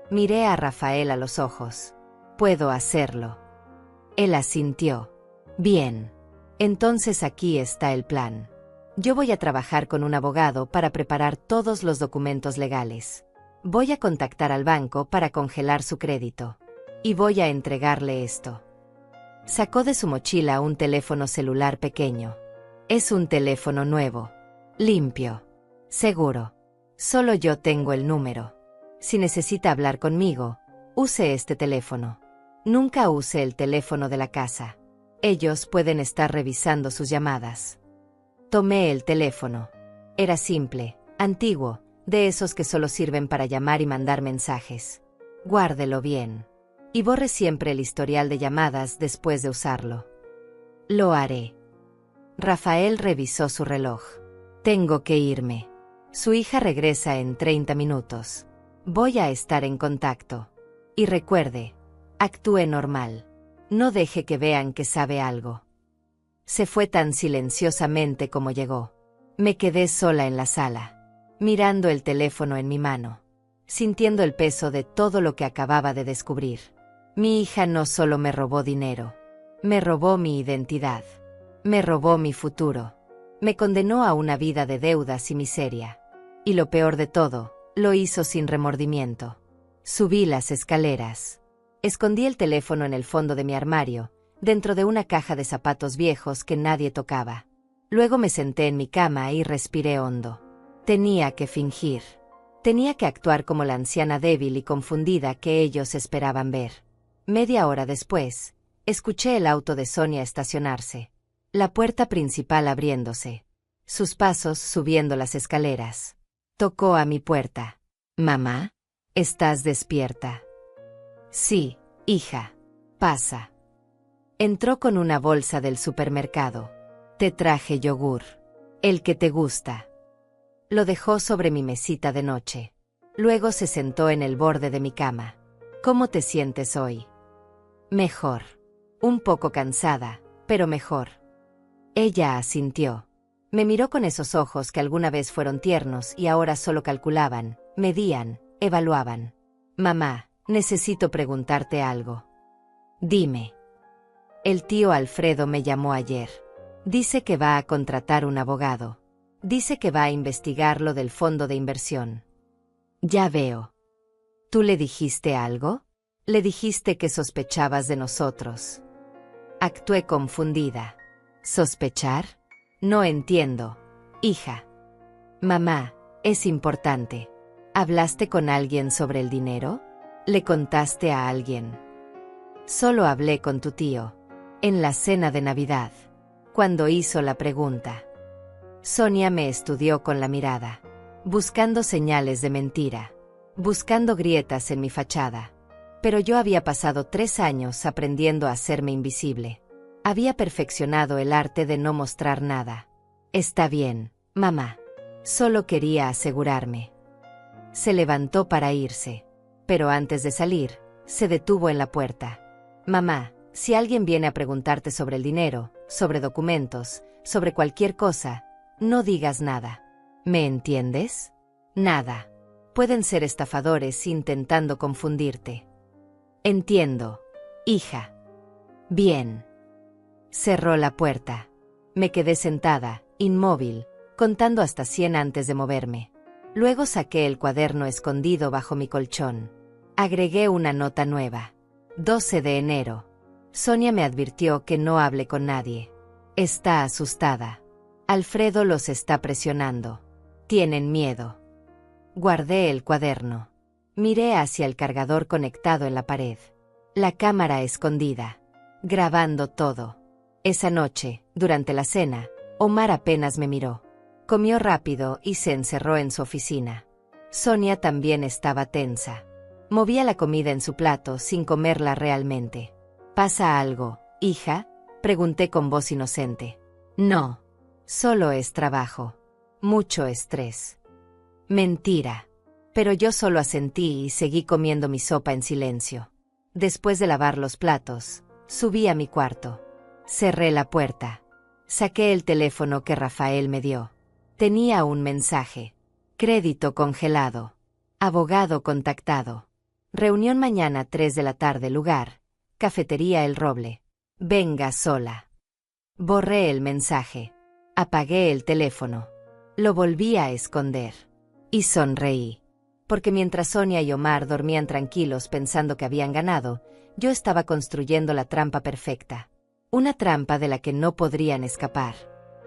Miré a Rafael a los ojos. Puedo hacerlo. Él asintió. Bien. Entonces aquí está el plan. Yo voy a trabajar con un abogado para preparar todos los documentos legales. Voy a contactar al banco para congelar su crédito. Y voy a entregarle esto. Sacó de su mochila un teléfono celular pequeño. Es un teléfono nuevo. Limpio. Seguro. Solo yo tengo el número. Si necesita hablar conmigo, use este teléfono. Nunca use el teléfono de la casa. Ellos pueden estar revisando sus llamadas. Tomé el teléfono. Era simple, antiguo, de esos que solo sirven para llamar y mandar mensajes. Guárdelo bien. Y borre siempre el historial de llamadas después de usarlo. Lo haré. Rafael revisó su reloj. Tengo que irme. Su hija regresa en 30 minutos. Voy a estar en contacto. Y recuerde, actúe normal. No deje que vean que sabe algo. Se fue tan silenciosamente como llegó. Me quedé sola en la sala, mirando el teléfono en mi mano, sintiendo el peso de todo lo que acababa de descubrir. Mi hija no solo me robó dinero, me robó mi identidad, me robó mi futuro, me condenó a una vida de deudas y miseria. Y lo peor de todo, lo hizo sin remordimiento. Subí las escaleras. Escondí el teléfono en el fondo de mi armario, dentro de una caja de zapatos viejos que nadie tocaba. Luego me senté en mi cama y respiré hondo. Tenía que fingir. Tenía que actuar como la anciana débil y confundida que ellos esperaban ver. Media hora después, escuché el auto de Sonia estacionarse. La puerta principal abriéndose. Sus pasos subiendo las escaleras. Tocó a mi puerta. «Mamá, ¿estás despierta?» «Sí, hija. Pasa». Entró con una bolsa del supermercado. «Te traje yogur. El que te gusta». Lo dejó sobre mi mesita de noche. Luego se sentó en el borde de mi cama. «¿Cómo te sientes hoy?» «Mejor. Un poco cansada, pero mejor». Ella asintió. Me miró con esos ojos que alguna vez fueron tiernos y ahora solo calculaban, medían, evaluaban. «Mamá, necesito preguntarte algo». «Dime». «El tío Alfredo me llamó ayer. Dice que va a contratar un abogado. Dice que va a investigar lo del fondo de inversión». «Ya veo». «¿Tú le dijiste algo? ¿Le dijiste que sospechabas de nosotros?» Actué confundida. ¿Sospechar? No entiendo. Hija. «Mamá, es importante. ¿Hablaste con alguien sobre el dinero? ¿Le contaste a alguien?» «Solo hablé con tu tío. En la cena de Navidad. Cuando hizo la pregunta». Sonia me estudió con la mirada, buscando señales de mentira, buscando grietas en mi fachada. Pero yo había pasado 3 años aprendiendo a hacerme invisible. Había perfeccionado el arte de no mostrar nada. «Está bien, mamá. Solo quería asegurarme». Se levantó para irse, pero antes de salir, se detuvo en la puerta. «Mamá, si alguien viene a preguntarte sobre el dinero, sobre documentos, sobre cualquier cosa, no digas nada. ¿Me entiendes? Nada. Pueden ser estafadores intentando confundirte». «Entiendo, hija». «Bien». Cerró la puerta. Me quedé sentada, inmóvil, contando hasta 100 antes de moverme. Luego saqué el cuaderno escondido bajo mi colchón. Agregué una nota nueva. 12 de enero. Sonia me advirtió que no hable con nadie. Está asustada. Alfredo los está presionando. Tienen miedo. Guardé el cuaderno. Miré hacia el cargador conectado en la pared. La cámara escondida. Grabando todo. Esa noche, durante la cena, Omar apenas me miró. Comió rápido y se encerró en su oficina. Sonia también estaba tensa. Movía la comida en su plato sin comerla realmente. ¿Pasa algo, hija?, pregunté con voz inocente. No. Solo es trabajo. Mucho estrés. Mentira. Pero yo solo asentí y seguí comiendo mi sopa en silencio. Después de lavar los platos, subí a mi cuarto. Cerré la puerta. Saqué el teléfono que Rafael me dio. Tenía un mensaje. Crédito congelado. Abogado contactado. Reunión mañana 3 de la tarde, lugar: Cafetería El Roble. Venga sola. Borré el mensaje. Apagué el teléfono. Lo volví a esconder. Y sonreí. Porque mientras Sonia y Omar dormían tranquilos pensando que habían ganado, yo estaba construyendo la trampa perfecta. Una trampa de la que no podrían escapar.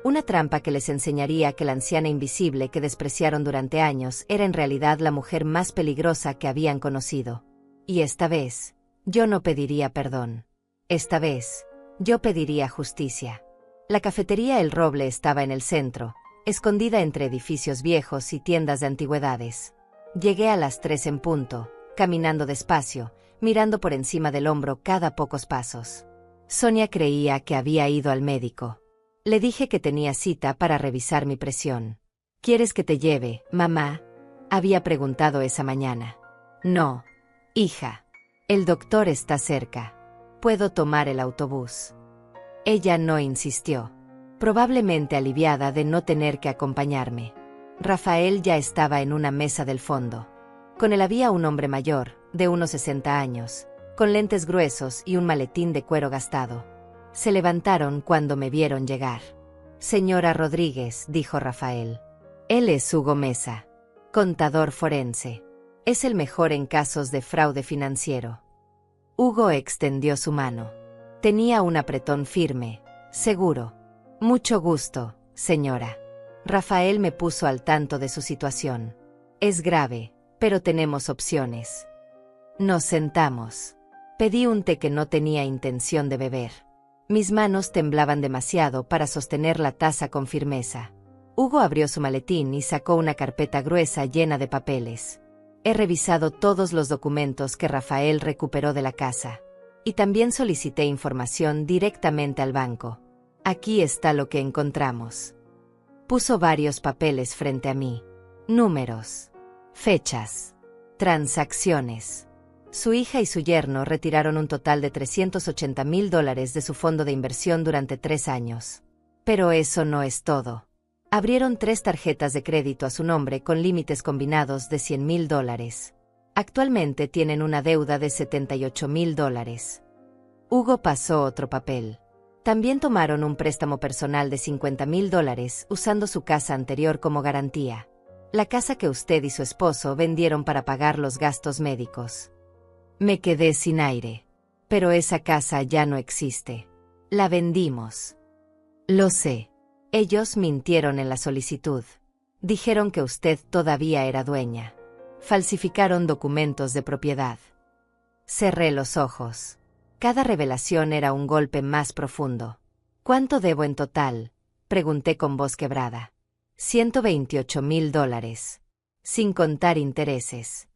Una trampa que les enseñaría que la anciana invisible que despreciaron durante años era en realidad la mujer más peligrosa que habían conocido. Y esta vez, yo no pediría perdón. Esta vez, yo pediría justicia. La cafetería El Roble estaba en el centro, escondida entre edificios viejos y tiendas de antigüedades. Llegué a las 3 en punto, caminando despacio, mirando por encima del hombro cada pocos pasos. Sonia creía que había ido al médico. Le dije que tenía cita para revisar mi presión. ¿Quieres que te lleve, mamá?, había preguntado esa mañana. No, hija. El doctor está cerca. Puedo tomar el autobús. Ella no insistió, probablemente aliviada de no tener que acompañarme. Rafael ya estaba en una mesa del fondo. Con él había un hombre mayor, de unos 60 años, con lentes gruesos y un maletín de cuero gastado. Se levantaron cuando me vieron llegar. Señora Rodríguez, dijo Rafael. Él es Hugo Mesa, contador forense. Es el mejor en casos de fraude financiero. Hugo extendió su mano. Tenía un apretón firme, seguro. Mucho gusto, señora. Rafael me puso al tanto de su situación. Es grave, pero tenemos opciones. Nos sentamos. Pedí un té que no tenía intención de beber. Mis manos temblaban demasiado para sostener la taza con firmeza. Hugo abrió su maletín y sacó una carpeta gruesa llena de papeles. He revisado todos los documentos que Rafael recuperó de la casa. Y también solicité información directamente al banco. Aquí está lo que encontramos. Puso varios papeles frente a mí. Números. Fechas. Transacciones. Su hija y su yerno retiraron un total de $380,000 de su fondo de inversión durante 3 años. Pero eso no es todo. Abrieron 3 tarjetas de crédito a su nombre con límites combinados de $100,000. Actualmente tienen una deuda de $78,000. Hugo pasó otro papel. También tomaron un préstamo personal de $50,000 usando su casa anterior como garantía. La casa que usted y su esposo vendieron para pagar los gastos médicos. Me quedé sin aire. Pero esa casa ya no existe. La vendimos. Lo sé. Ellos mintieron en la solicitud. Dijeron que usted todavía era dueña. Falsificaron documentos de propiedad. Cerré los ojos. Cada revelación era un golpe más profundo. ¿Cuánto debo en total?, pregunté con voz quebrada. $128,000. Sin contar intereses.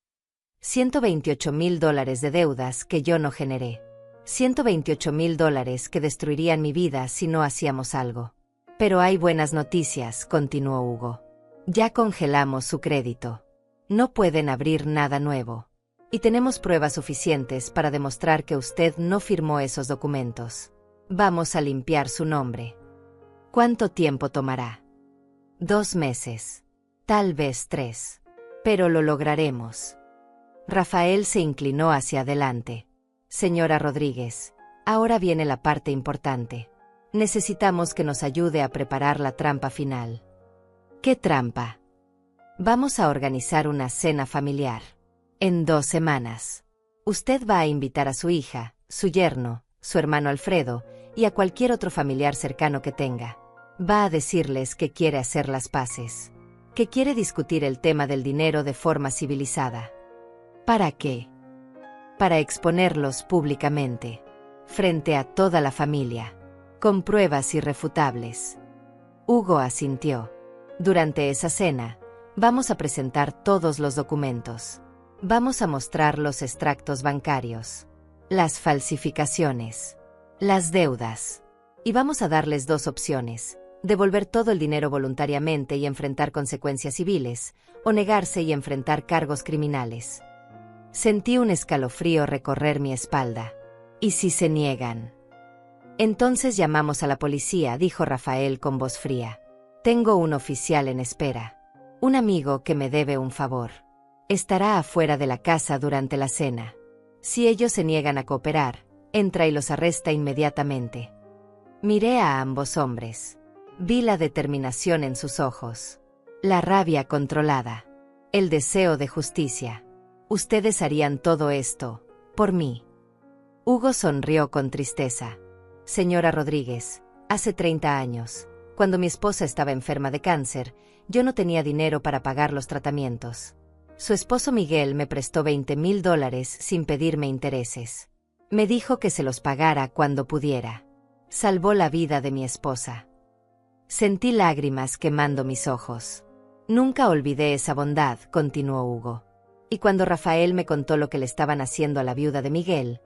$128,000 de deudas que yo no generé. $128,000 que destruirían mi vida si no hacíamos algo. Pero hay buenas noticias, continuó Hugo. Ya congelamos su crédito. No pueden abrir nada nuevo. Y tenemos pruebas suficientes para demostrar que usted no firmó esos documentos. Vamos a limpiar su nombre. ¿Cuánto tiempo tomará? 2 meses. Tal vez 3. Pero lo lograremos. Rafael se inclinó hacia adelante. Señora Rodríguez, ahora viene la parte importante. Necesitamos que nos ayude a preparar la trampa final. ¿Qué trampa? Vamos a organizar una cena familiar. En 2 semanas. Usted va a invitar a su hija, su yerno, su hermano Alfredo, y a cualquier otro familiar cercano que tenga. Va a decirles que quiere hacer las paces. Que quiere discutir el tema del dinero de forma civilizada. ¿Para qué? para exponerlos públicamente, frente a toda la familia, con pruebas irrefutables. Hugo asintió. Durante esa cena, vamos a presentar todos los documentos. Vamos a mostrar los extractos bancarios, las falsificaciones, las deudas. Y vamos a darles dos opciones: devolver todo el dinero voluntariamente y enfrentar consecuencias civiles, o negarse y enfrentar cargos criminales. Sentí un escalofrío recorrer mi espalda. ¿Y si se niegan? Entonces llamamos a la policía, dijo Rafael con voz fría. Tengo un oficial en espera. Un amigo que me debe un favor. Estará afuera de la casa durante la cena. Si ellos se niegan a cooperar, entra y los arresta inmediatamente. Miré a ambos hombres. Vi la determinación en sus ojos, la rabia controlada, el deseo de justicia. Ustedes harían todo esto por mí. Hugo sonrió con tristeza. Señora Rodríguez, hace 30 años, cuando mi esposa estaba enferma de cáncer, yo no tenía dinero para pagar los tratamientos. Su esposo Miguel me prestó $20,000 sin pedirme intereses. Me dijo que se los pagara cuando pudiera. Salvó la vida de mi esposa. Sentí lágrimas quemando mis ojos. Nunca olvidé esa bondad, continuó Hugo. Y cuando Rafael me contó lo que le estaban haciendo a la viuda de Miguel,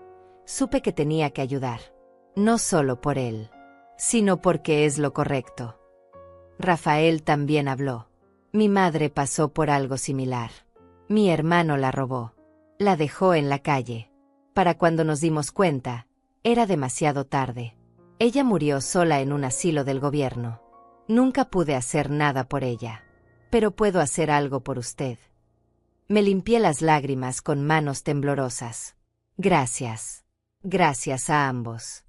supe que tenía que ayudar. No solo por él, sino porque es lo correcto. Rafael también habló. Mi madre pasó por algo similar. Mi hermano la robó. La dejó en la calle. Para cuando nos dimos cuenta, era demasiado tarde. Ella murió sola en un asilo del gobierno. Nunca pude hacer nada por ella. Pero puedo hacer algo por usted. Me limpié las lágrimas con manos temblorosas. Gracias. Gracias a ambos.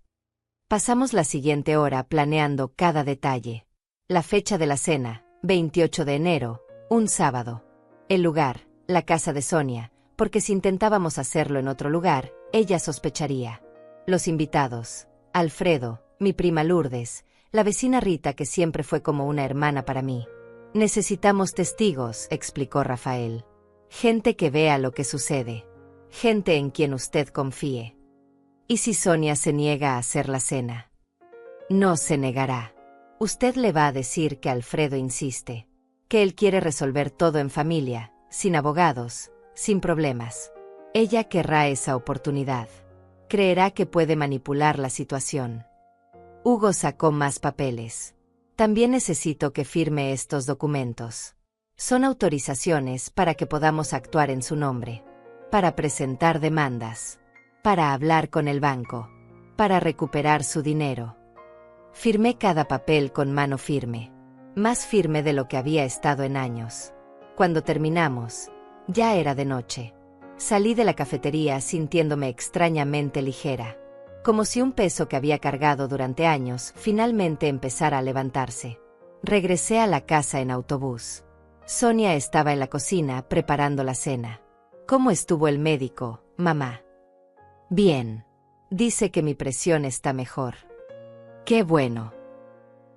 Pasamos la siguiente hora planeando cada detalle. La fecha de la cena, 28 de enero, un sábado. El lugar, la casa de Sonia, porque si intentábamos hacerlo en otro lugar, ella sospecharía. Los invitados, Alfredo, mi prima Lourdes, la vecina Rita, que siempre fue como una hermana para mí. Necesitamos testigos, explicó Rafael. Gente que vea lo que sucede. Gente en quien usted confíe. ¿Y si Sonia se niega a hacer la cena? No se negará. Usted le va a decir que Alfredo insiste, que él quiere resolver todo en familia, sin abogados, sin problemas. Ella querrá esa oportunidad. Creerá que puede manipular la situación. Hugo sacó más papeles. También necesito que firme estos documentos. Son autorizaciones para que podamos actuar en su nombre, para presentar demandas, para hablar con el banco, para recuperar su dinero. Firmé cada papel con mano firme, más firme de lo que había estado en años. Cuando terminamos, ya era de noche. Salí de la cafetería sintiéndome extrañamente ligera, como si un peso que había cargado durante años finalmente empezara a levantarse. Regresé a la casa en autobús. Sonia estaba en la cocina preparando la cena. ¿Cómo estuvo el médico, mamá? Bien. Dice que mi presión está mejor. ¡Qué bueno!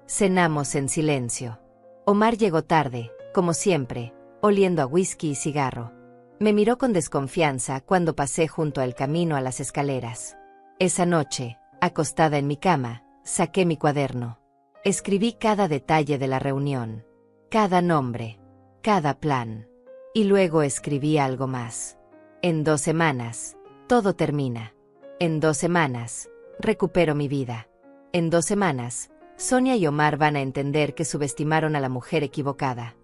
Cenamos en silencio. Omar llegó tarde, como siempre, oliendo a whisky y cigarro. Me miró con desconfianza cuando pasé junto al camino a las escaleras. Esa noche, acostada en mi cama, saqué mi cuaderno. Escribí cada detalle de la reunión, cada nombre, cada plan. Y luego escribí algo más. En 2 semanas, todo termina. En 2 semanas, recupero mi vida. En 2 semanas, Sonia y Omar van a entender que subestimaron a la mujer equivocada.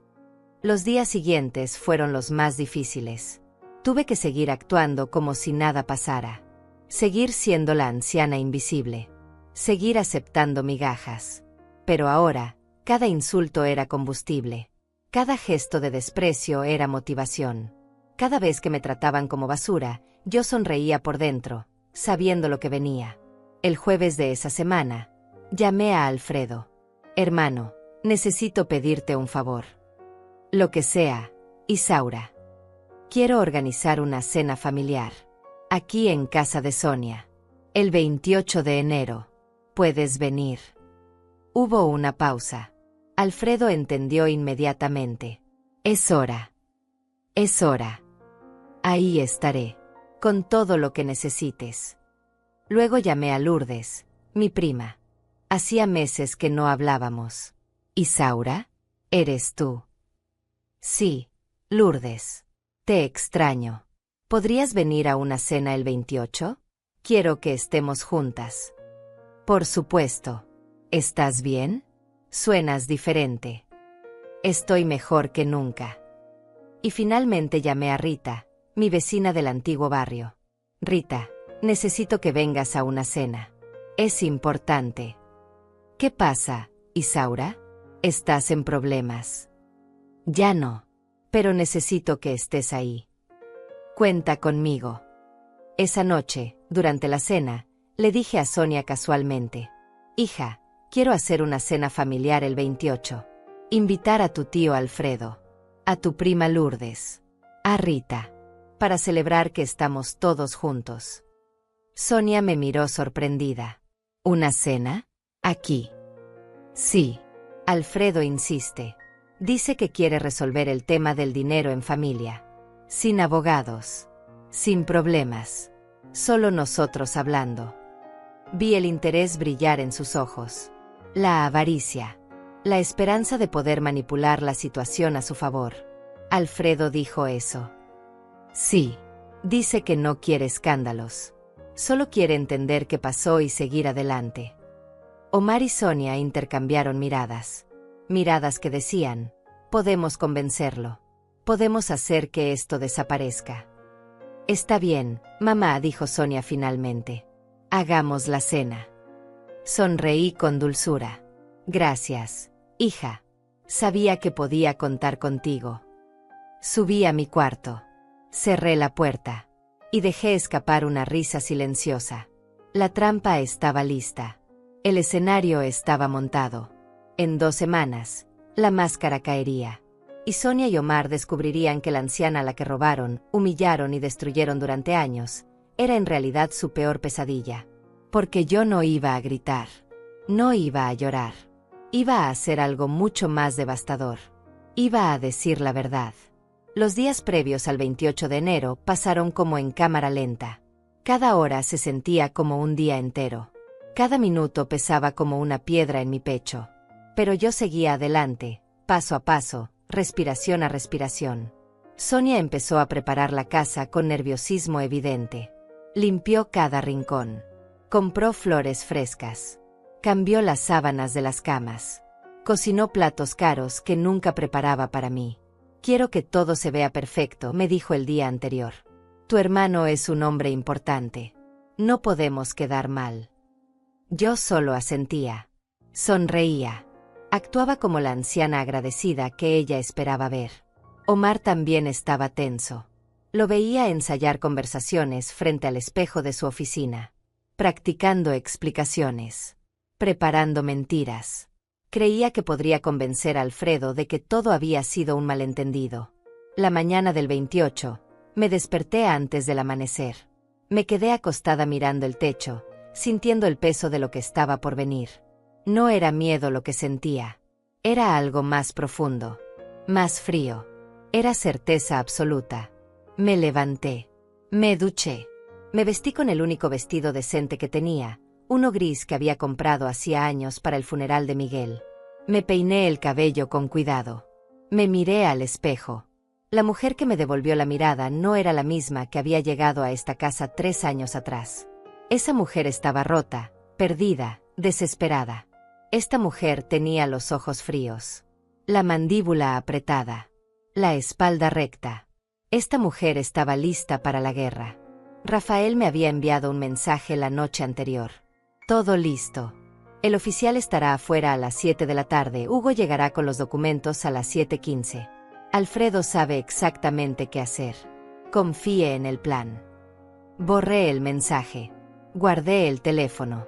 Los días siguientes fueron los más difíciles. Tuve que seguir actuando como si nada pasara. Seguir siendo la anciana invisible. Seguir aceptando migajas. Pero ahora, cada insulto era combustible. Cada gesto de desprecio era motivación. Cada vez que me trataban como basura, yo sonreía por dentro, sabiendo lo que venía. El jueves de esa semana, llamé a Alfredo. Hermano, necesito pedirte un favor. Lo que sea, Isaura. Quiero organizar una cena familiar. Aquí en casa de Sonia. El 28 de enero. ¿Puedes venir? Hubo una pausa. Alfredo entendió inmediatamente. Es hora. Es hora. Ahí estaré. con todo lo que necesites. Luego llamé a Lourdes, mi prima. Hacía meses que no hablábamos. ¿Isaura? ¿Eres tú? Sí, Lourdes. Te extraño. ¿Podrías venir a una cena el 28? Quiero que estemos juntas. Por supuesto. ¿Estás bien? Suenas diferente. Estoy mejor que nunca. Y finalmente llamé a Rita, mi vecina del antiguo barrio. Rita, necesito que vengas a una cena. Es importante. ¿Qué pasa, Isaura? ¿Estás en problemas? Ya no. Pero necesito que estés ahí. Cuenta conmigo. Esa noche, durante la cena, le dije a Sonia casualmente: hija, quiero hacer una cena familiar el 28. Invitar a tu tío Alfredo, a tu prima Lourdes, a Rita, para celebrar que estamos todos juntos. Sonia me miró sorprendida. ¿Una cena? ¿Aquí? Sí. Alfredo insiste. Dice que quiere resolver el tema del dinero en familia. Sin abogados. Sin problemas. Solo nosotros hablando. Vi el interés brillar en sus ojos. La avaricia. La esperanza de poder manipular la situación a su favor. Alfredo dijo eso. Sí. Dice que no quiere escándalos. Solo quiere entender qué pasó y seguir adelante. Omar y Sonia intercambiaron miradas. Miradas que decían: podemos convencerlo. Podemos hacer que esto desaparezca. Está bien, mamá, dijo Sonia finalmente. Hagamos la cena. Sonreí con dulzura. Gracias, hija. Sabía que podía contar contigo. Subí a mi cuarto. Cerré la puerta. Y dejé escapar una risa silenciosa. La trampa estaba lista. El escenario estaba montado. En 2 semanas, la máscara caería. Y Sonia y Omar descubrirían que la anciana a la que robaron, humillaron y destruyeron durante años, era en realidad su peor pesadilla. Porque yo no iba a gritar. No iba a llorar. Iba a hacer algo mucho más devastador. Iba a decir la verdad. Los días previos al 28 de enero pasaron como en cámara lenta. Cada hora se sentía como un día entero. Cada minuto pesaba como una piedra en mi pecho. Pero yo seguía adelante, paso a paso, respiración a respiración. Sonia empezó a preparar la casa con nerviosismo evidente. Limpió cada rincón. Compró flores frescas. Cambió las sábanas de las camas. Cocinó platos caros que nunca preparaba para mí. Quiero que todo se vea perfecto, me dijo el día anterior. Tu hermano es un hombre importante. No podemos quedar mal. Yo solo asentía. Sonreía. Actuaba como la anciana agradecida que ella esperaba ver. Omar también estaba tenso. Lo veía ensayar conversaciones frente al espejo de su oficina. Practicando explicaciones. Preparando mentiras. Creía que podría convencer a Alfredo de que todo había sido un malentendido. La mañana del 28, me desperté antes del amanecer. Me quedé acostada mirando el techo, sintiendo el peso de lo que estaba por venir. No era miedo lo que sentía. Era algo más profundo. Más frío. Era certeza absoluta. Me levanté. Me duché. Me vestí con el único vestido decente que tenía, uno gris que había comprado hacía años para el funeral de Miguel. Me peiné el cabello con cuidado. Me miré al espejo. La mujer que me devolvió la mirada no era la misma que había llegado a esta casa 3 años atrás. Esa mujer estaba rota, perdida, desesperada. Esta mujer tenía los ojos fríos, la mandíbula apretada, la espalda recta. Esta mujer estaba lista para la guerra. Rafael me había enviado un mensaje la noche anterior. Todo listo. El oficial estará afuera a las 7 de la tarde. Hugo llegará con los documentos a las 7:15. Alfredo sabe exactamente qué hacer. Confíe en el plan. Borré el mensaje. Guardé el teléfono.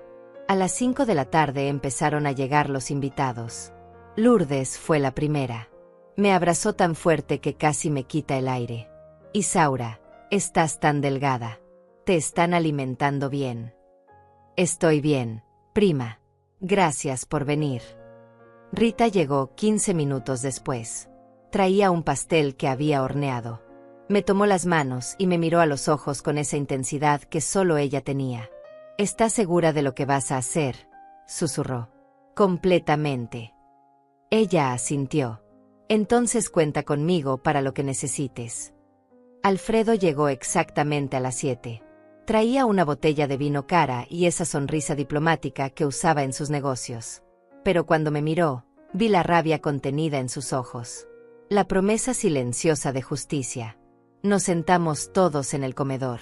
A las 5 de la tarde empezaron a llegar los invitados. Lourdes fue la primera. Me abrazó tan fuerte que casi me quita el aire. Isaura, estás tan delgada. Te están alimentando bien. Estoy bien, prima. Gracias por venir. Rita llegó 15 minutos después. Traía un pastel que había horneado. Me tomó las manos y me miró a los ojos con esa intensidad que solo ella tenía. ¿Estás segura de lo que vas a hacer?, susurró. Completamente. Ella asintió. Entonces cuenta conmigo para lo que necesites. Alfredo llegó exactamente a las 7. Traía una botella de vino cara y esa sonrisa diplomática que usaba en sus negocios. Pero cuando me miró, vi la rabia contenida en sus ojos. La promesa silenciosa de justicia. Nos sentamos todos en el comedor.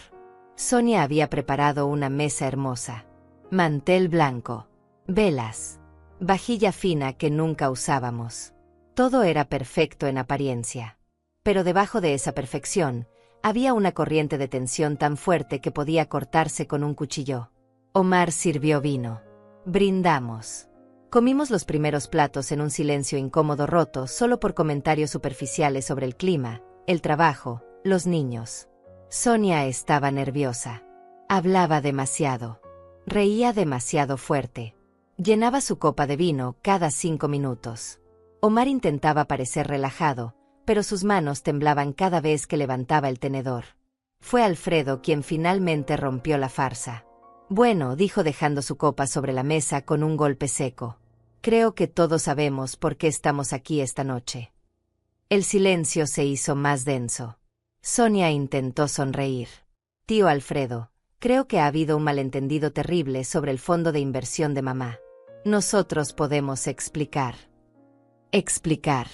Sonia había preparado una mesa hermosa. Mantel blanco. Velas. Vajilla fina que nunca usábamos. Todo era perfecto en apariencia. Pero debajo de esa perfección, había una corriente de tensión tan fuerte que podía cortarse con un cuchillo. Omar sirvió vino. Brindamos. Comimos los primeros platos en un silencio incómodo roto solo por comentarios superficiales sobre el clima, el trabajo, los niños. Sonia estaba nerviosa. Hablaba demasiado. Reía demasiado fuerte. Llenaba su copa de vino cada 5 minutos. Omar intentaba parecer relajado, pero sus manos temblaban cada vez que levantaba el tenedor. Fue Alfredo quien finalmente rompió la farsa. Bueno, dijo dejando su copa sobre la mesa con un golpe seco. Creo que todos sabemos por qué estamos aquí esta noche. El silencio se hizo más denso. Sonia intentó sonreír. Tío Alfredo, creo que ha habido un malentendido terrible sobre el fondo de inversión de mamá. Nosotros podemos explicar. Explicar.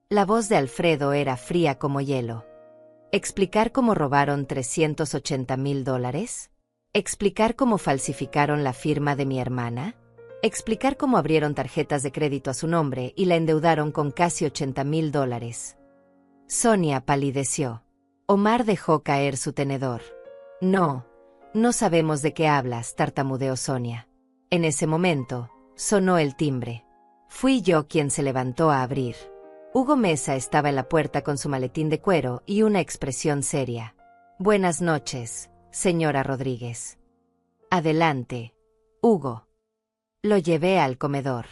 La voz de Alfredo era fría como hielo. ¿Explicar cómo robaron $380,000? ¿Explicar cómo falsificaron la firma de mi hermana? ¿Explicar cómo abrieron tarjetas de crédito a su nombre y la endeudaron con casi $80,000? Sonia palideció. Omar dejó caer su tenedor. No sabemos de qué hablas, tartamudeó Sonia. En ese momento, sonó el timbre. Fui yo quien se levantó a abrir. Hugo Mesa estaba en la puerta con su maletín de cuero y una expresión seria. Buenas noches, señora Rodríguez. Adelante, Hugo. Lo llevé al comedor.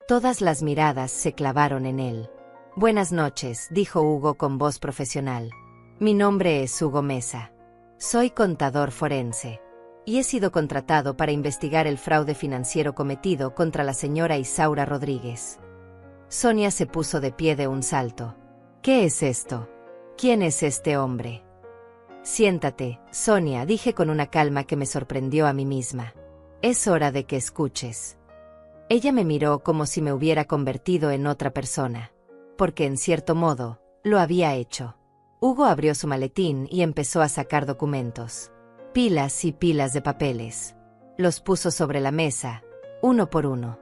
Todas las miradas se clavaron en él. Buenas noches, dijo Hugo con voz profesional. Mi nombre es Hugo Mesa. Soy contador forense. Y he sido contratado para investigar el fraude financiero cometido contra la señora Isaura Rodríguez. Sonia se puso de pie de un salto. ¿Qué es esto? ¿Quién es este hombre? Siéntate, Sonia, dije con una calma que me sorprendió a mí misma. Es hora de que escuches. Ella me miró como si me hubiera convertido en otra persona. Porque en cierto modo, lo había hecho. Hugo abrió su maletín y empezó a sacar documentos. Pilas y pilas de papeles. Los puso sobre la mesa, uno por uno.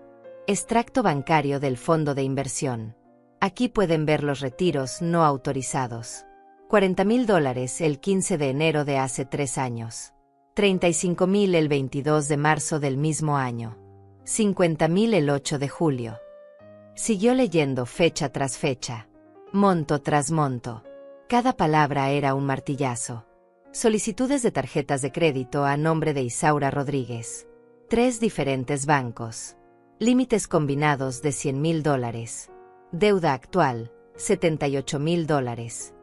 Extracto bancario del fondo de inversión. Aquí pueden ver los retiros no autorizados. $40,000 el 15 de enero de hace 3 años. 35,000 el 22 de marzo del mismo año. 50,000 el 8 de julio. Siguió leyendo fecha tras fecha. Monto tras monto. Cada palabra era un martillazo. Solicitudes de tarjetas de crédito a nombre de Isaura Rodríguez. 3 diferentes bancos. Límites combinados de $100,000. Deuda actual, $78,000.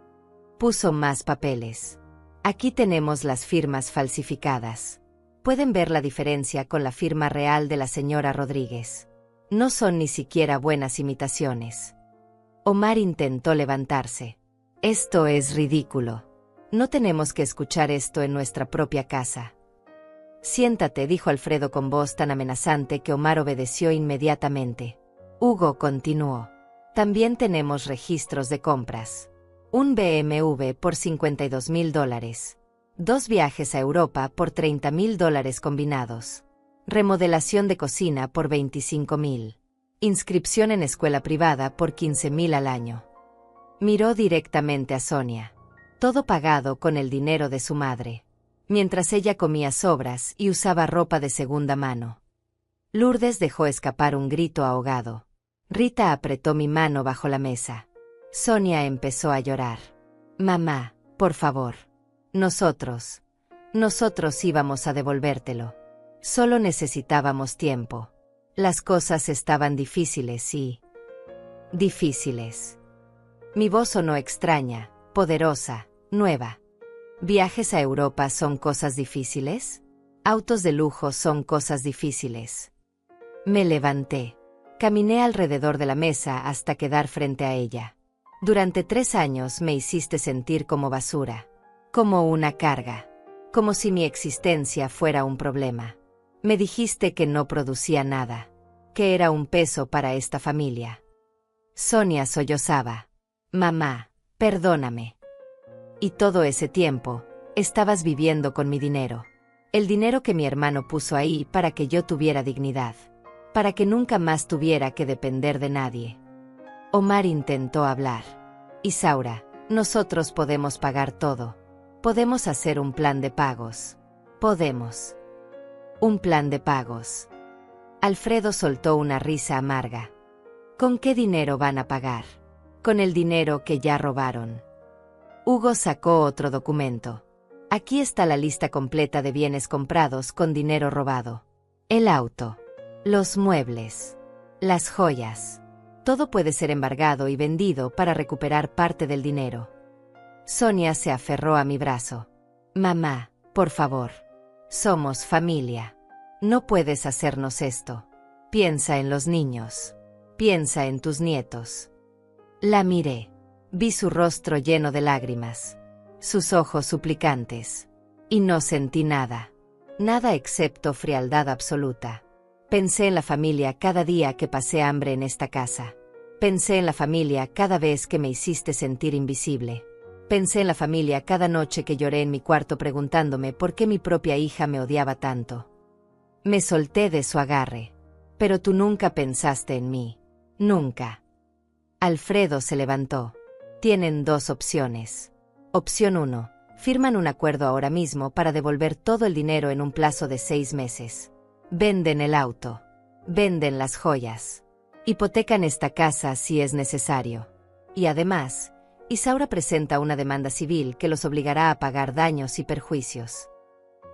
Puso más papeles. Aquí tenemos las firmas falsificadas. Pueden ver la diferencia con la firma real de la señora Rodríguez. No son ni siquiera buenas imitaciones. Omar intentó levantarse. Esto es ridículo. No tenemos que escuchar esto en nuestra propia casa. Siéntate, dijo Alfredo con voz tan amenazante que Omar obedeció inmediatamente. Hugo continuó. También tenemos registros de compras. Un BMW por $52,000. 2 viajes a Europa por $30,000 combinados. Remodelación de cocina por $25,000. Inscripción en escuela privada por $15,000 al año. Miró directamente a Sonia. Todo pagado con el dinero de su madre. Mientras ella comía sobras y usaba ropa de segunda mano. Lourdes dejó escapar un grito ahogado. Rita apretó mi mano bajo la mesa. Sonia empezó a llorar. Mamá, por favor. Nosotros íbamos a devolvértelo. Solo necesitábamos tiempo. Las cosas estaban difíciles y... Difíciles. Mi voz sonó extraña, poderosa, nueva. ¿Viajes a Europa son cosas difíciles? Autos de lujo son cosas difíciles. Me levanté. Caminé alrededor de la mesa hasta quedar frente a ella. Durante 3 años me hiciste sentir como basura, como una carga, como si mi existencia fuera un problema. Me dijiste que no producía nada, que era un peso para esta familia. Sonia sollozaba. Mamá, perdóname. Y todo ese tiempo, estabas viviendo con mi dinero. El dinero que mi hermano puso ahí para que yo tuviera dignidad, para que nunca más tuviera que depender de nadie. Omar intentó hablar. Isaura, nosotros podemos pagar todo. Podemos hacer un plan de pagos. Podemos. Un plan de pagos. Alfredo soltó una risa amarga. ¿Con qué dinero van a pagar? Con el dinero que ya robaron. Hugo sacó otro documento. Aquí está la lista completa de bienes comprados con dinero robado. El auto, los muebles, las joyas. Todo puede ser embargado y vendido para recuperar parte del dinero. Sonia se aferró a mi brazo. Mamá, por favor. Somos familia. No puedes hacernos esto. Piensa en los niños. Piensa en tus nietos. La miré. Vi su rostro lleno de lágrimas, sus ojos suplicantes. Y no sentí nada. Nada excepto frialdad absoluta. Pensé en la familia cada día que pasé hambre en esta casa. Pensé en la familia cada vez que me hiciste sentir invisible. Pensé en la familia cada noche que lloré en mi cuarto preguntándome por qué mi propia hija me odiaba tanto. Me solté de su agarre. Pero tú nunca pensaste en mí. Nunca. Alfredo se levantó. Tienen 2 opciones. Opción 1. Firman un acuerdo ahora mismo para devolver todo el dinero en un plazo de 6 meses. Venden el auto. Venden las joyas. Hipotecan esta casa si es necesario. Y además, Isaura presenta una demanda civil que los obligará a pagar daños y perjuicios.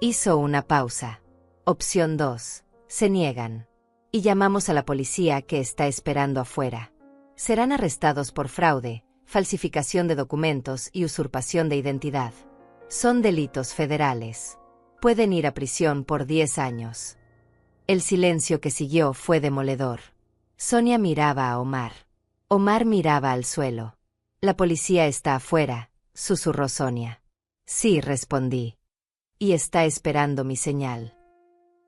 Hizo una pausa. Opción 2. Se niegan. Y llamamos a la policía que está esperando afuera. Serán arrestados por fraude, falsificación de documentos y usurpación de identidad. Son delitos federales. Pueden ir a prisión por 10 años. El silencio que siguió fue demoledor. Sonia miraba a Omar. Omar miraba al suelo. La policía está afuera, susurró Sonia. Sí, respondí. Y está esperando mi señal.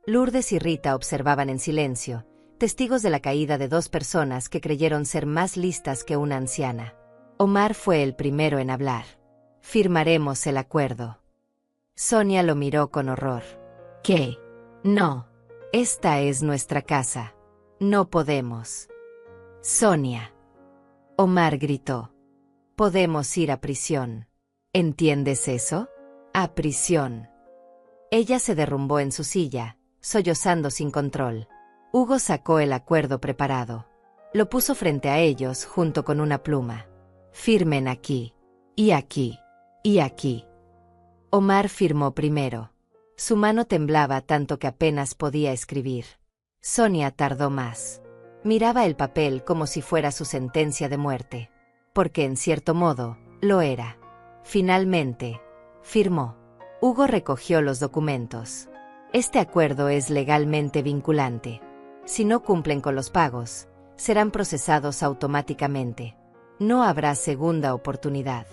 Lourdes y Rita observaban en silencio, testigos de la caída de 2 personas que creyeron ser más listas que una anciana. Omar fue el primero en hablar. Firmaremos el acuerdo. Sonia lo miró con horror. ¿Qué? No. Esta es nuestra casa. No podemos. Sonia. Omar gritó. Podemos ir a prisión. ¿Entiendes eso? A prisión. Ella se derrumbó en su silla, sollozando sin control. Hugo sacó el acuerdo preparado. Lo puso frente a ellos junto con una pluma. Firmen aquí. Y aquí. Y aquí. Omar firmó primero. Su mano temblaba tanto que apenas podía escribir. Sonia tardó más. Miraba el papel como si fuera su sentencia de muerte. Porque en cierto modo, lo era. Finalmente, firmó. Hugo recogió los documentos. Este acuerdo es legalmente vinculante. Si no cumplen con los pagos, serán procesados automáticamente. No habrá segunda oportunidad.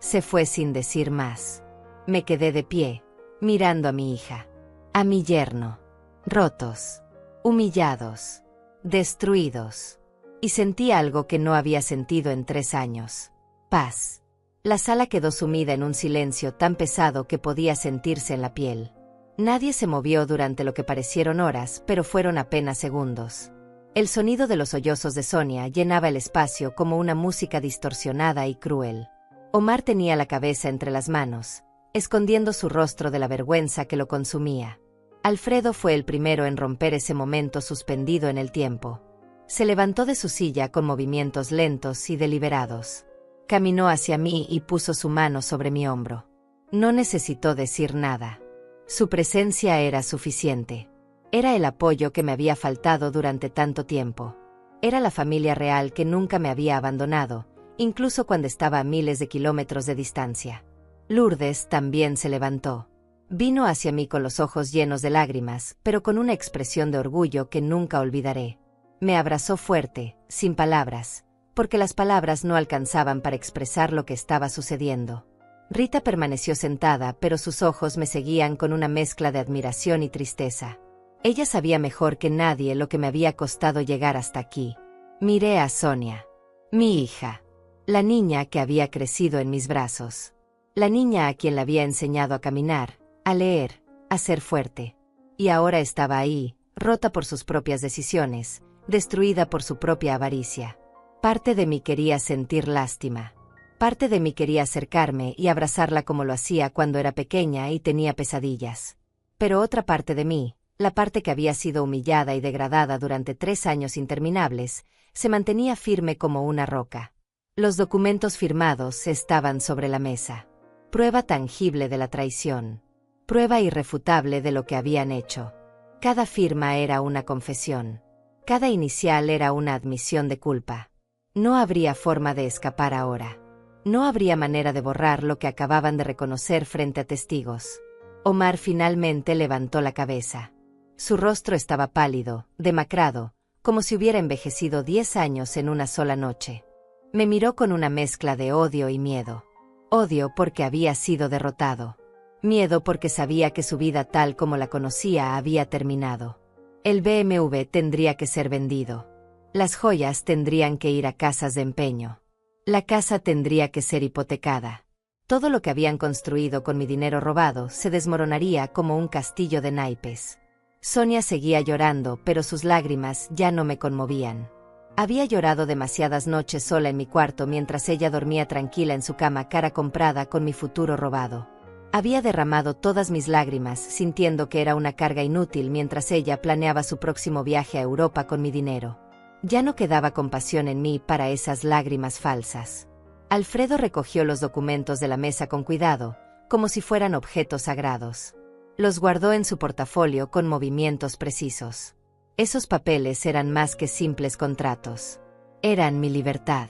Se fue sin decir más. Me quedé de pie, mirando a mi hija, a mi yerno, rotos, humillados, destruidos. Y sentí algo que no había sentido en 3 años. Paz. La sala quedó sumida en un silencio tan pesado que podía sentirse en la piel. Nadie se movió durante lo que parecieron horas, pero fueron apenas segundos. El sonido de los sollozos de Sonia llenaba el espacio como una música distorsionada y cruel. Omar tenía la cabeza entre las manos, escondiendo su rostro de la vergüenza que lo consumía. Alfredo fue el primero en romper ese momento suspendido en el tiempo. Se levantó de su silla con movimientos lentos y deliberados. Caminó hacia mí y puso su mano sobre mi hombro. No necesitó decir nada. Su presencia era suficiente. Era el apoyo que me había faltado durante tanto tiempo. Era la familia real que nunca me había abandonado, incluso cuando estaba a miles de kilómetros de distancia. Lourdes también se levantó. Vino hacia mí con los ojos llenos de lágrimas, pero con una expresión de orgullo que nunca olvidaré. Me abrazó fuerte, sin palabras, porque las palabras no alcanzaban para expresar lo que estaba sucediendo. Rita permaneció sentada, pero sus ojos me seguían con una mezcla de admiración y tristeza. Ella sabía mejor que nadie lo que me había costado llegar hasta aquí. Miré a Sonia. Mi hija. La niña que había crecido en mis brazos. La niña a quien le había enseñado a caminar, a leer, a ser fuerte. Y ahora estaba ahí, rota por sus propias decisiones, destruida por su propia avaricia. Parte de mí quería sentir lástima. Parte de mí quería acercarme y abrazarla como lo hacía cuando era pequeña y tenía pesadillas. Pero otra parte de mí, la parte que había sido humillada y degradada durante 3 años interminables, se mantenía firme como una roca. Los documentos firmados estaban sobre la mesa. Prueba tangible de la traición. Prueba irrefutable de lo que habían hecho. Cada firma era una confesión. Cada inicial era una admisión de culpa. No habría forma de escapar ahora. No habría manera de borrar lo que acababan de reconocer frente a testigos. Omar finalmente levantó la cabeza. Su rostro estaba pálido, demacrado, como si hubiera envejecido 10 años en una sola noche. Me miró con una mezcla de odio y miedo. Odio porque había sido derrotado. Miedo porque sabía que su vida tal como la conocía había terminado. El BMW tendría que ser vendido. Las joyas tendrían que ir a casas de empeño. La casa tendría que ser hipotecada. Todo lo que habían construido con mi dinero robado se desmoronaría como un castillo de naipes. Sonia seguía llorando, pero sus lágrimas ya no me conmovían. Había llorado demasiadas noches sola en mi cuarto mientras ella dormía tranquila en su cama cara comprada con mi futuro robado. Había derramado todas mis lágrimas sintiendo que era una carga inútil mientras ella planeaba su próximo viaje a Europa con mi dinero. Ya no quedaba compasión en mí para esas lágrimas falsas. Alfredo recogió los documentos de la mesa con cuidado, como si fueran objetos sagrados. Los guardó en su portafolio con movimientos precisos. Esos papeles eran más que simples contratos. Eran mi libertad.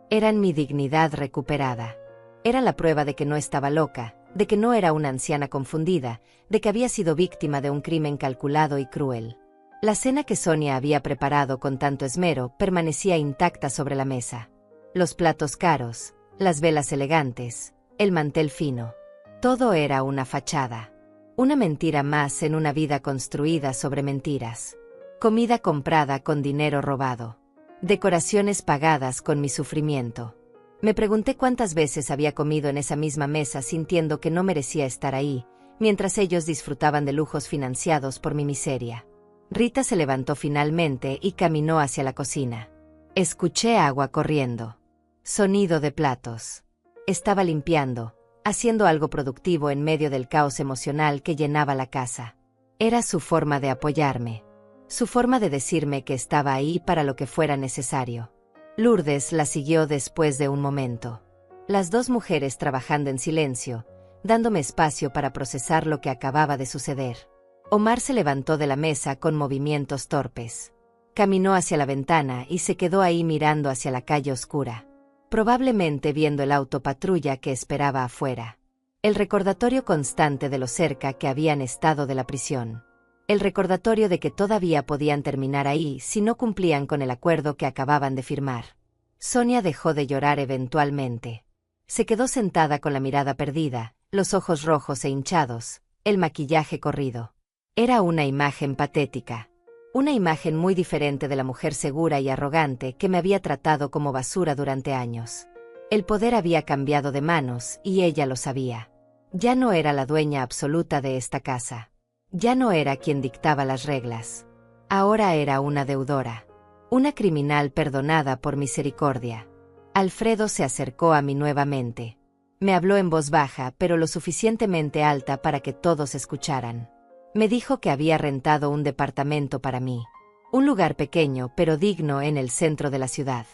Eran mi dignidad recuperada. Era la prueba de que no estaba loca, de que no era una anciana confundida, de que había sido víctima de un crimen calculado y cruel. La cena que Sonia había preparado con tanto esmero permanecía intacta sobre la mesa. Los platos caros, las velas elegantes, el mantel fino. Todo era una fachada. Una mentira más en una vida construida sobre mentiras. Comida comprada con dinero robado. Decoraciones pagadas con mi sufrimiento. Me pregunté cuántas veces había comido en esa misma mesa sintiendo que no merecía estar ahí, mientras ellos disfrutaban de lujos financiados por mi miseria. Rita se levantó finalmente y caminó hacia la cocina. Escuché agua corriendo. Sonido de platos. Estaba limpiando, haciendo algo productivo en medio del caos emocional que llenaba la casa. Era su forma de apoyarme. Su forma de decirme que estaba ahí para lo que fuera necesario. Lourdes la siguió después de un momento. Las dos mujeres trabajando en silencio, dándome espacio para procesar lo que acababa de suceder. Omar se levantó de la mesa con movimientos torpes. Caminó hacia la ventana y se quedó ahí mirando hacia la calle oscura. Probablemente viendo el auto patrulla que esperaba afuera. El recordatorio constante de lo cerca que habían estado de la prisión. El recordatorio de que todavía podían terminar ahí si no cumplían con el acuerdo que acababan de firmar. Sonia dejó de llorar eventualmente. Se quedó sentada con la mirada perdida, los ojos rojos e hinchados, el maquillaje corrido. Era una imagen patética. Una imagen muy diferente de la mujer segura y arrogante que me había tratado como basura durante años. El poder había cambiado de manos y ella lo sabía. Ya no era la dueña absoluta de esta casa. Ya no era quien dictaba las reglas. Ahora era una deudora. Una criminal perdonada por misericordia. Alfredo se acercó a mí nuevamente. Me habló en voz baja, pero lo suficientemente alta para que todos escucharan. Me dijo que había rentado un departamento para mí. Un lugar pequeño pero digno en el centro de la ciudad.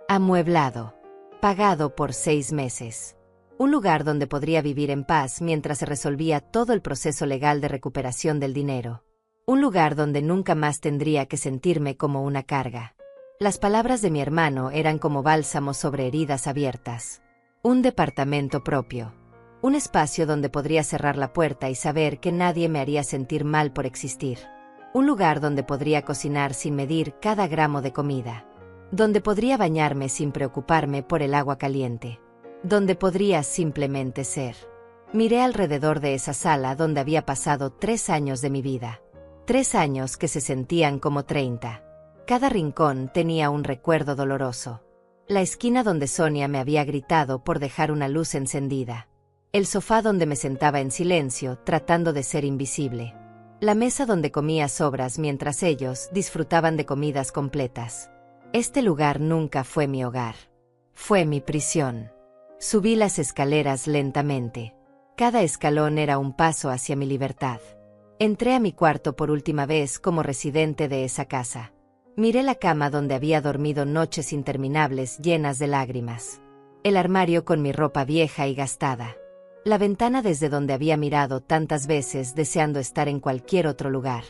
Amueblado. Pagado por 6 meses. Un lugar donde podría vivir en paz mientras se resolvía todo el proceso legal de recuperación del dinero. Un lugar donde nunca más tendría que sentirme como una carga. Las palabras de mi hermano eran como bálsamo sobre heridas abiertas. Un departamento propio. Un espacio donde podría cerrar la puerta y saber que nadie me haría sentir mal por existir. Un lugar donde podría cocinar sin medir cada gramo de comida. Donde podría bañarme sin preocuparme por el agua caliente. Donde podría simplemente ser. Miré alrededor de esa sala donde había pasado 3 años de mi vida. 3 años que se sentían como 30. Cada rincón tenía un recuerdo doloroso. La esquina donde Sonia me había gritado por dejar una luz encendida. El sofá donde me sentaba en silencio, tratando de ser invisible. La mesa donde comía sobras mientras ellos disfrutaban de comidas completas. Este lugar nunca fue mi hogar. Fue mi prisión. Subí las escaleras lentamente. Cada escalón era un paso hacia mi libertad. Entré a mi cuarto por última vez como residente de esa casa. Miré la cama donde había dormido noches interminables llenas de lágrimas. El armario con mi ropa vieja y gastada. La ventana desde donde había mirado tantas veces deseando estar en cualquier otro lugar.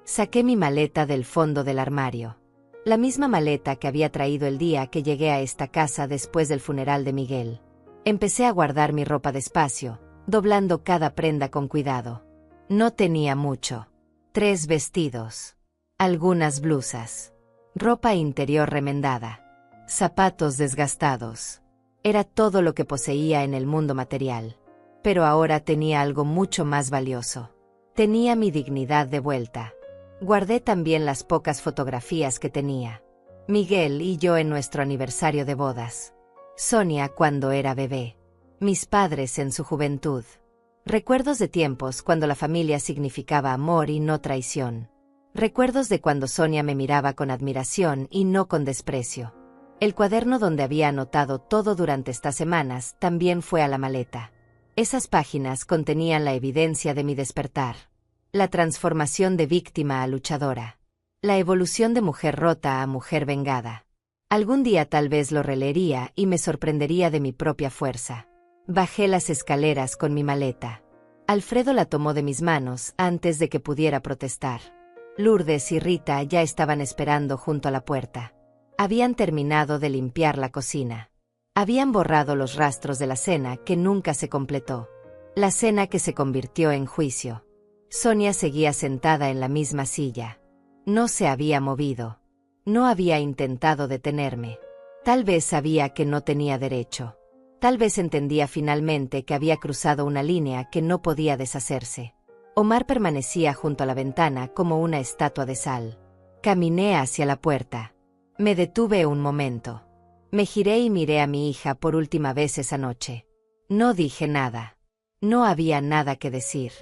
Saqué mi maleta del fondo del armario. La misma maleta que había traído el día que llegué a esta casa después del funeral de Miguel. Empecé a guardar mi ropa despacio, doblando cada prenda con cuidado. No tenía mucho. 3 vestidos. Algunas blusas. Ropa interior remendada. Zapatos desgastados. Era todo lo que poseía en el mundo material. Pero ahora tenía algo mucho más valioso. Tenía mi dignidad de vuelta. Guardé también las pocas fotografías que tenía. Miguel y yo en nuestro aniversario de bodas. Sonia cuando era bebé. Mis padres en su juventud. Recuerdos de tiempos cuando la familia significaba amor y no traición. Recuerdos de cuando Sonia me miraba con admiración y no con desprecio. El cuaderno donde había anotado todo durante estas semanas también fue a la maleta. Esas páginas contenían la evidencia de mi despertar. La transformación de víctima a luchadora. La evolución de mujer rota a mujer vengada. Algún día tal vez lo releería y me sorprendería de mi propia fuerza. Bajé las escaleras con mi maleta. Alfredo la tomó de mis manos antes de que pudiera protestar. Lourdes y Rita ya estaban esperando junto a la puerta. Habían terminado de limpiar la cocina. Habían borrado los rastros de la cena que nunca se completó. La cena que se convirtió en juicio. Sonia seguía sentada en la misma silla. No se había movido. No había intentado detenerme. Tal vez sabía que no tenía derecho. Tal vez entendía finalmente que había cruzado una línea que no podía deshacerse. Omar permanecía junto a la ventana como una estatua de sal. Caminé hacia la puerta. Me detuve un momento. Me giré y miré a mi hija por última vez esa noche. No dije nada. No había nada que decir.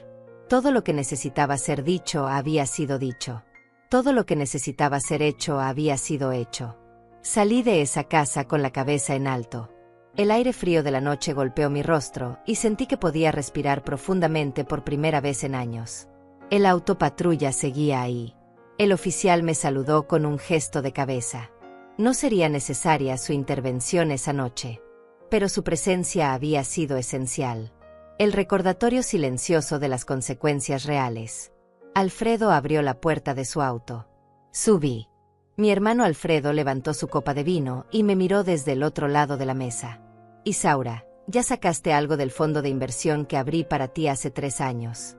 Todo lo que necesitaba ser dicho había sido dicho. Todo lo que necesitaba ser hecho había sido hecho. Salí de esa casa con la cabeza en alto. El aire frío de la noche golpeó mi rostro y sentí que podía respirar profundamente por primera vez en años. El auto patrulla seguía ahí. El oficial me saludó con un gesto de cabeza. No sería necesaria su intervención esa noche, pero su presencia había sido esencial. El recordatorio silencioso de las consecuencias reales. Alfredo abrió la puerta de su auto. Subí. Mi hermano Alfredo levantó su copa de vino y me miró desde el otro lado de la mesa. Isaura, ya sacaste algo del fondo de inversión que abrí para ti hace 3 años.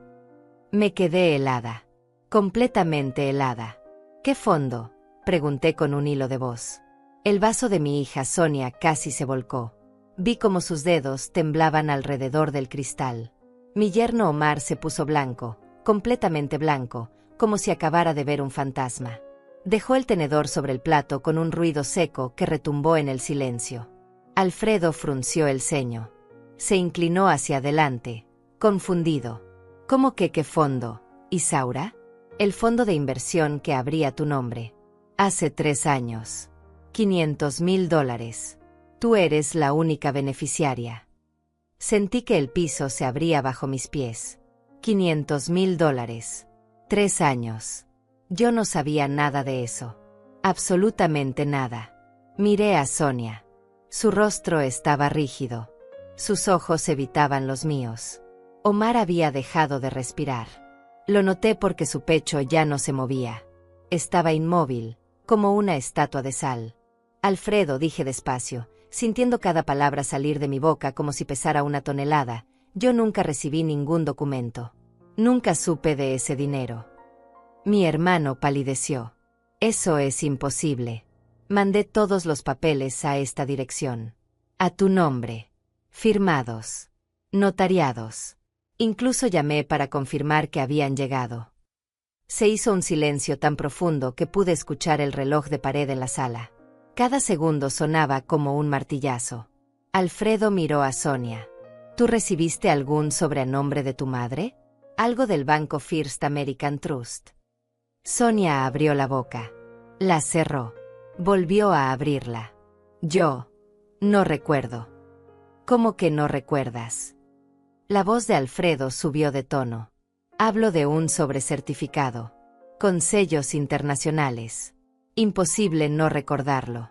Me quedé helada. Completamente helada. ¿Qué fondo?, pregunté con un hilo de voz. El vaso de mi hija Sonia casi se volcó. Vi cómo sus dedos temblaban alrededor del cristal. Mi yerno Omar se puso blanco, completamente blanco, como si acabara de ver un fantasma. Dejó el tenedor sobre el plato con un ruido seco que retumbó en el silencio. Alfredo frunció el ceño. Se inclinó hacia adelante, confundido. ¿Cómo que qué fondo, Isaura? El fondo de inversión que abrí a tu nombre. Hace 3 años. $500,000. Tú eres la única beneficiaria. Sentí que el piso se abría bajo mis pies. $500,000. 3 años. Yo no sabía nada de eso. Absolutamente nada. Miré a Sonia. Su rostro estaba rígido. Sus ojos evitaban los míos. Omar había dejado de respirar. Lo noté porque su pecho ya no se movía. Estaba inmóvil, como una estatua de sal. Alfredo, dije despacio, sintiendo cada palabra salir de mi boca como si pesara una tonelada, yo nunca recibí ningún documento. Nunca supe de ese dinero. Mi hermano palideció. Eso es imposible. Mandé todos los papeles a esta dirección. A tu nombre. Firmados. Notariados. Incluso llamé para confirmar que habían llegado. Se hizo un silencio tan profundo que pude escuchar el reloj de pared en la sala. Cada segundo sonaba como un martillazo. Alfredo miró a Sonia. ¿Tú recibiste algún sobrenombre de tu madre? Algo del banco First American Trust. Sonia abrió la boca. La cerró. Volvió a abrirla. Yo. No recuerdo. ¿Cómo que no recuerdas? La voz de Alfredo subió de tono. Hablo de un sobrecertificado. Con sellos internacionales. Imposible no recordarlo.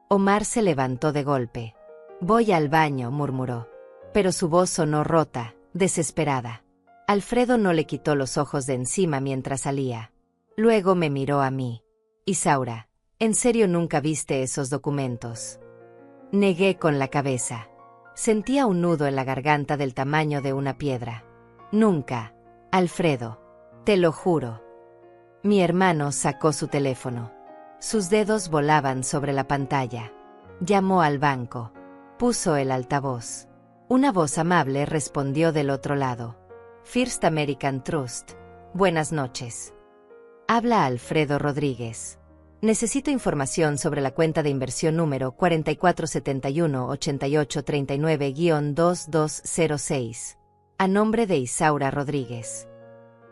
Omar se levantó de golpe. Voy al baño, murmuró. Pero su voz sonó rota, desesperada. Alfredo no le quitó los ojos de encima mientras salía. Luego me miró a mí. Isaura, ¿en serio nunca viste esos documentos? Negué con la cabeza. Sentía un nudo en la garganta del tamaño de una piedra. Nunca, Alfredo. Te lo juro. Mi hermano sacó su teléfono. Sus dedos volaban sobre la pantalla. Llamó al banco. Puso el altavoz. Una voz amable respondió del otro lado. First American Trust. Buenas noches. Habla Alfredo Rodríguez. Necesito información sobre la cuenta de inversión número 4471-8839-2206. A nombre de Isaura Rodríguez.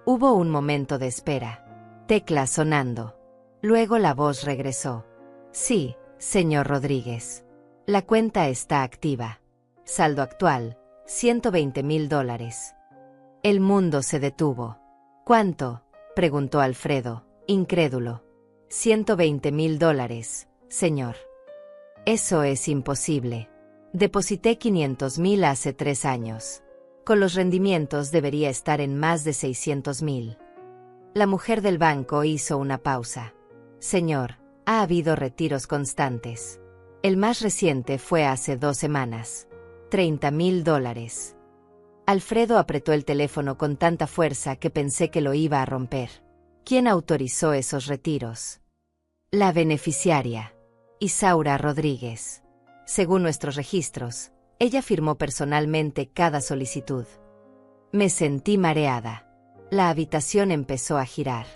Hubo un momento de espera. Tecla sonando. Luego la voz regresó. Sí, señor Rodríguez. La cuenta está activa. Saldo actual, $120,000. El mundo se detuvo. ¿Cuánto?, preguntó Alfredo, incrédulo. $120,000, señor. Eso es imposible. Deposité 500,000 hace 3 años. Con los rendimientos debería estar en más de 600,000. La mujer del banco hizo una pausa. Señor, ha habido retiros constantes. El más reciente fue hace 2 semanas. $30,000. Alfredo apretó el teléfono con tanta fuerza que pensé que lo iba a romper. ¿Quién autorizó esos retiros? La beneficiaria, Isaura Rodríguez. Según nuestros registros, ella firmó personalmente cada solicitud. Me sentí mareada. La habitación empezó a girar.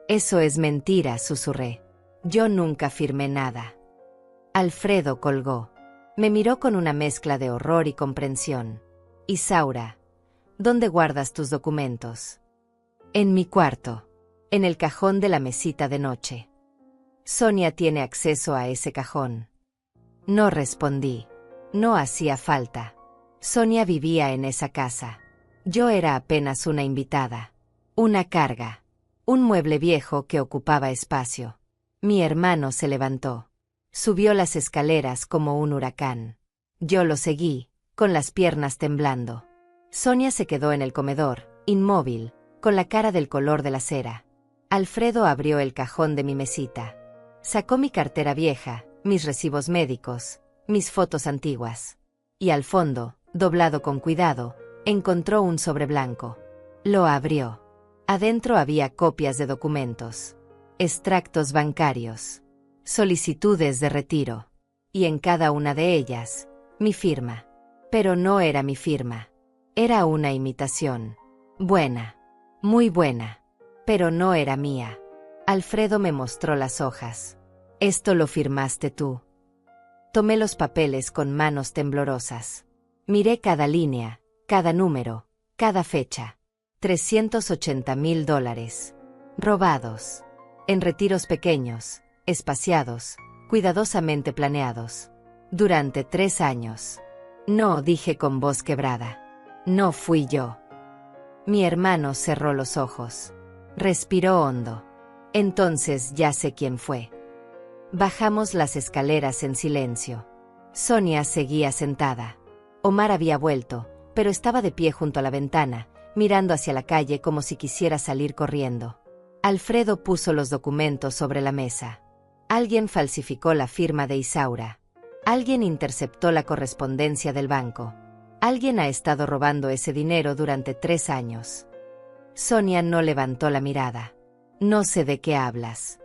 Eso es mentira, susurré. Yo nunca firmé nada. Alfredo colgó. Me miró con una mezcla de horror y comprensión. Isaura, ¿dónde guardas tus documentos? En mi cuarto. En el cajón de la mesita de noche. Sonia tiene acceso a ese cajón. No respondí. No hacía falta. Sonia vivía en esa casa. Yo era apenas una invitada. Una carga. Un mueble viejo que ocupaba espacio. Mi hermano se levantó. Subió las escaleras como un huracán. Yo lo seguí, con las piernas temblando. Sonia se quedó en el comedor, inmóvil, con la cara del color de la cera. Alfredo abrió el cajón de mi mesita. Sacó mi cartera vieja, mis recibos médicos, mis fotos antiguas. Y al fondo, doblado con cuidado, encontró un sobre blanco. Lo abrió. Adentro había copias de documentos, extractos bancarios, solicitudes de retiro. Y en cada una de ellas, mi firma. Pero no era mi firma. Era una imitación. Buena. Muy buena. Pero no era mía. Alfredo me mostró las hojas. Esto lo firmaste tú. Tomé los papeles con manos temblorosas. Miré cada línea, cada número, cada fecha. $380,000. Robados. En retiros pequeños, espaciados, cuidadosamente planeados. Durante 3 años. No, dije con voz quebrada. No fui yo. Mi hermano cerró los ojos. Respiró hondo. Entonces ya sé quién fue. Bajamos las escaleras en silencio. Sonia seguía sentada. Omar había vuelto, pero estaba de pie junto a la ventana, mirando hacia la calle como si quisiera salir corriendo. Alfredo puso los documentos sobre la mesa. Alguien falsificó la firma de Isaura. Alguien interceptó la correspondencia del banco. Alguien ha estado robando ese dinero durante 3 años. Sonia no levantó la mirada. No sé de qué hablas.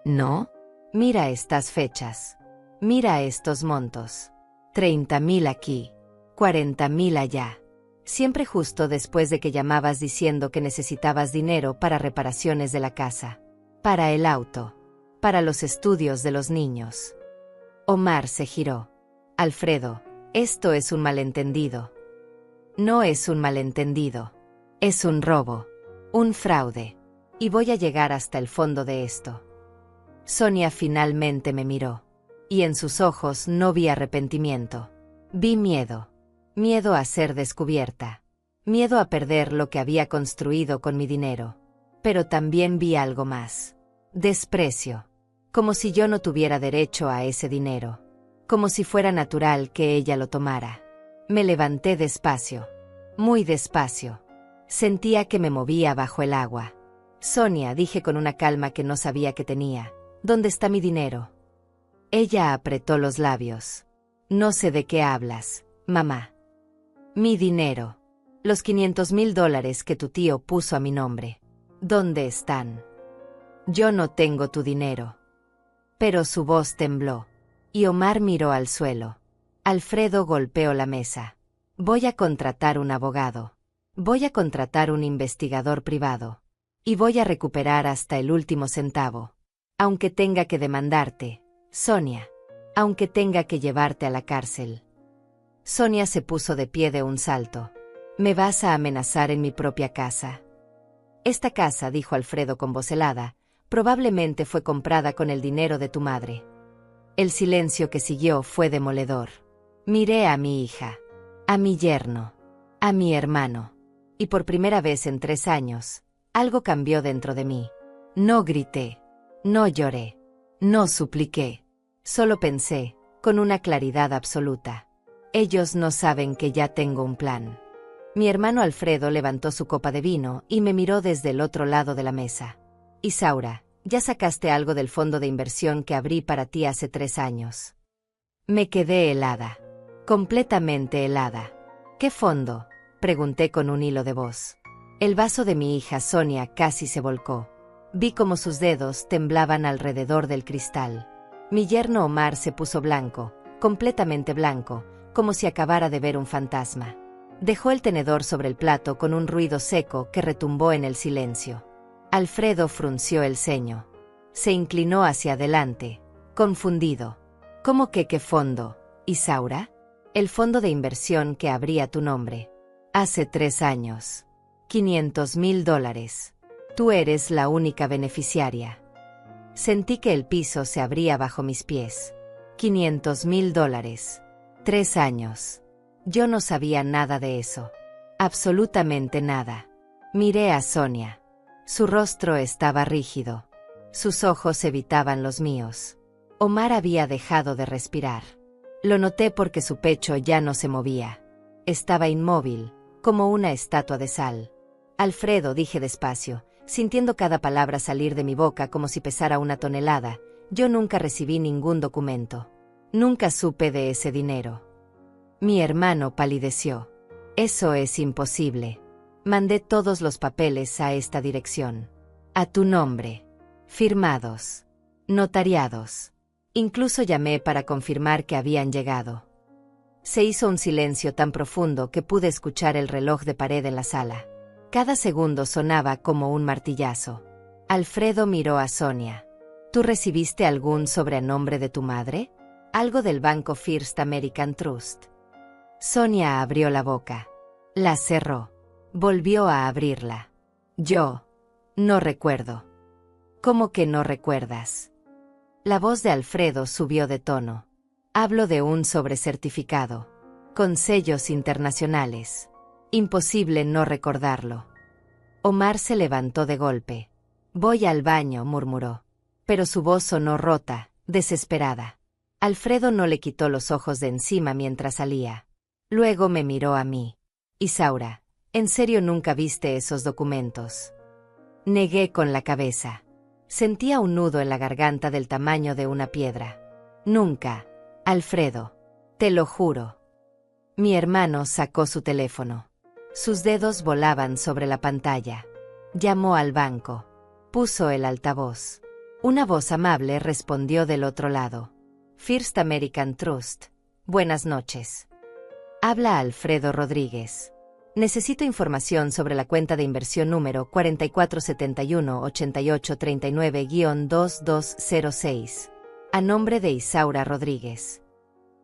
¿No? Mira estas fechas. Mira estos montos. 30.000 aquí. 40.000 allá. Siempre justo después de que llamabas diciendo que necesitabas dinero para reparaciones de la casa. Para el auto. Para los estudios de los niños. Omar se giró. Alfredo, esto es un malentendido. No es un malentendido. Es un robo. Un fraude. Y voy a llegar hasta el fondo de esto. Sonia finalmente me miró. Y en sus ojos no vi arrepentimiento. Vi miedo. Miedo a ser descubierta. Miedo a perder lo que había construido con mi dinero. Pero también vi algo más. Desprecio. Como si yo no tuviera derecho a ese dinero. Como si fuera natural que ella lo tomara. Me levanté despacio. Muy despacio. Sentía que me movía bajo el agua. Sonia, dije con una calma que no sabía que tenía. ¿Dónde está mi dinero? Ella apretó los labios. No sé de qué hablas, mamá. Mi dinero. Los $500.000 que tu tío puso a mi nombre. ¿Dónde están? Yo no tengo tu dinero. Pero su voz tembló. Y Omar miró al suelo. Alfredo golpeó la mesa. Voy a contratar un abogado. Voy a contratar un investigador privado. Y voy a recuperar hasta el último centavo. Aunque tenga que demandarte, Sonia. Aunque tenga que llevarte a la cárcel. Sonia se puso de pie de un salto. ¿Me vas a amenazar en mi propia casa? Esta casa, dijo Alfredo con voz helada, probablemente fue comprada con el dinero de tu madre. El silencio que siguió fue demoledor. Miré a mi hija, a mi yerno, a mi hermano. Y por primera vez en 3 años, algo cambió dentro de mí. No grité, no lloré, no supliqué. Solo pensé, con una claridad absoluta. Ellos no saben que ya tengo un plan. Mi hermano Alfredo levantó su copa de vino y me miró desde el otro lado de la mesa. Isaura, ya sacaste algo del fondo de inversión que abrí para ti hace 3 años. Me quedé helada. Completamente helada. ¿Qué fondo? Pregunté con un hilo de voz. El vaso de mi hija Sonia casi se volcó. Vi cómo sus dedos temblaban alrededor del cristal. Mi yerno Omar se puso blanco, completamente blanco, como si acabara de ver un fantasma. Dejó el tenedor sobre el plato con un ruido seco que retumbó en el silencio. Alfredo frunció el ceño. Se inclinó hacia adelante, confundido. ¿Cómo que qué fondo, Isaura? El fondo de inversión que abrí a tu nombre. Hace 3 años. $500.000. Tú eres la única beneficiaria. Sentí que el piso se abría bajo mis pies. $500.000. 3 años. Yo no sabía nada de eso. Absolutamente nada. Miré a Sonia. Su rostro estaba rígido. Sus ojos evitaban los míos. Omar había dejado de respirar. Lo noté porque su pecho ya no se movía. Estaba inmóvil, como una estatua de sal. Alfredo, dije despacio, sintiendo cada palabra salir de mi boca como si pesara 1 tonelada, yo nunca recibí ningún documento. Nunca supe de ese dinero. Mi hermano palideció. Eso es imposible. Mandé todos los papeles a esta dirección. A tu nombre. Firmados. Notariados. Incluso llamé para confirmar que habían llegado. Se hizo un silencio tan profundo que pude escuchar el reloj de pared en la sala. Cada segundo sonaba como un martillazo. Alfredo miró a Sonia. ¿Tú recibiste algún sobre a nombre de tu madre? Algo del banco First American Trust. Sonia abrió la boca. La cerró. Volvió a abrirla. Yo. No recuerdo. ¿Cómo que no recuerdas? La voz de Alfredo subió de tono. Hablo de un sobrecertificado. Con sellos internacionales. Imposible no recordarlo. Omar se levantó de golpe. Voy al baño, murmuró. Pero su voz sonó rota, desesperada. Alfredo no le quitó los ojos de encima mientras salía. Luego me miró a mí. Isaura, ¿en serio nunca viste esos documentos? Negué con la cabeza. Sentía un nudo en la garganta del tamaño de una piedra. Nunca, Alfredo. Te lo juro. Mi hermano sacó su teléfono. Sus dedos volaban sobre la pantalla. Llamó al banco. Puso el altavoz. Una voz amable respondió del otro lado. First American Trust. Buenas noches. Habla Alfredo Rodríguez. Necesito información sobre la cuenta de inversión número 4471-8839-2206. A nombre de Isaura Rodríguez.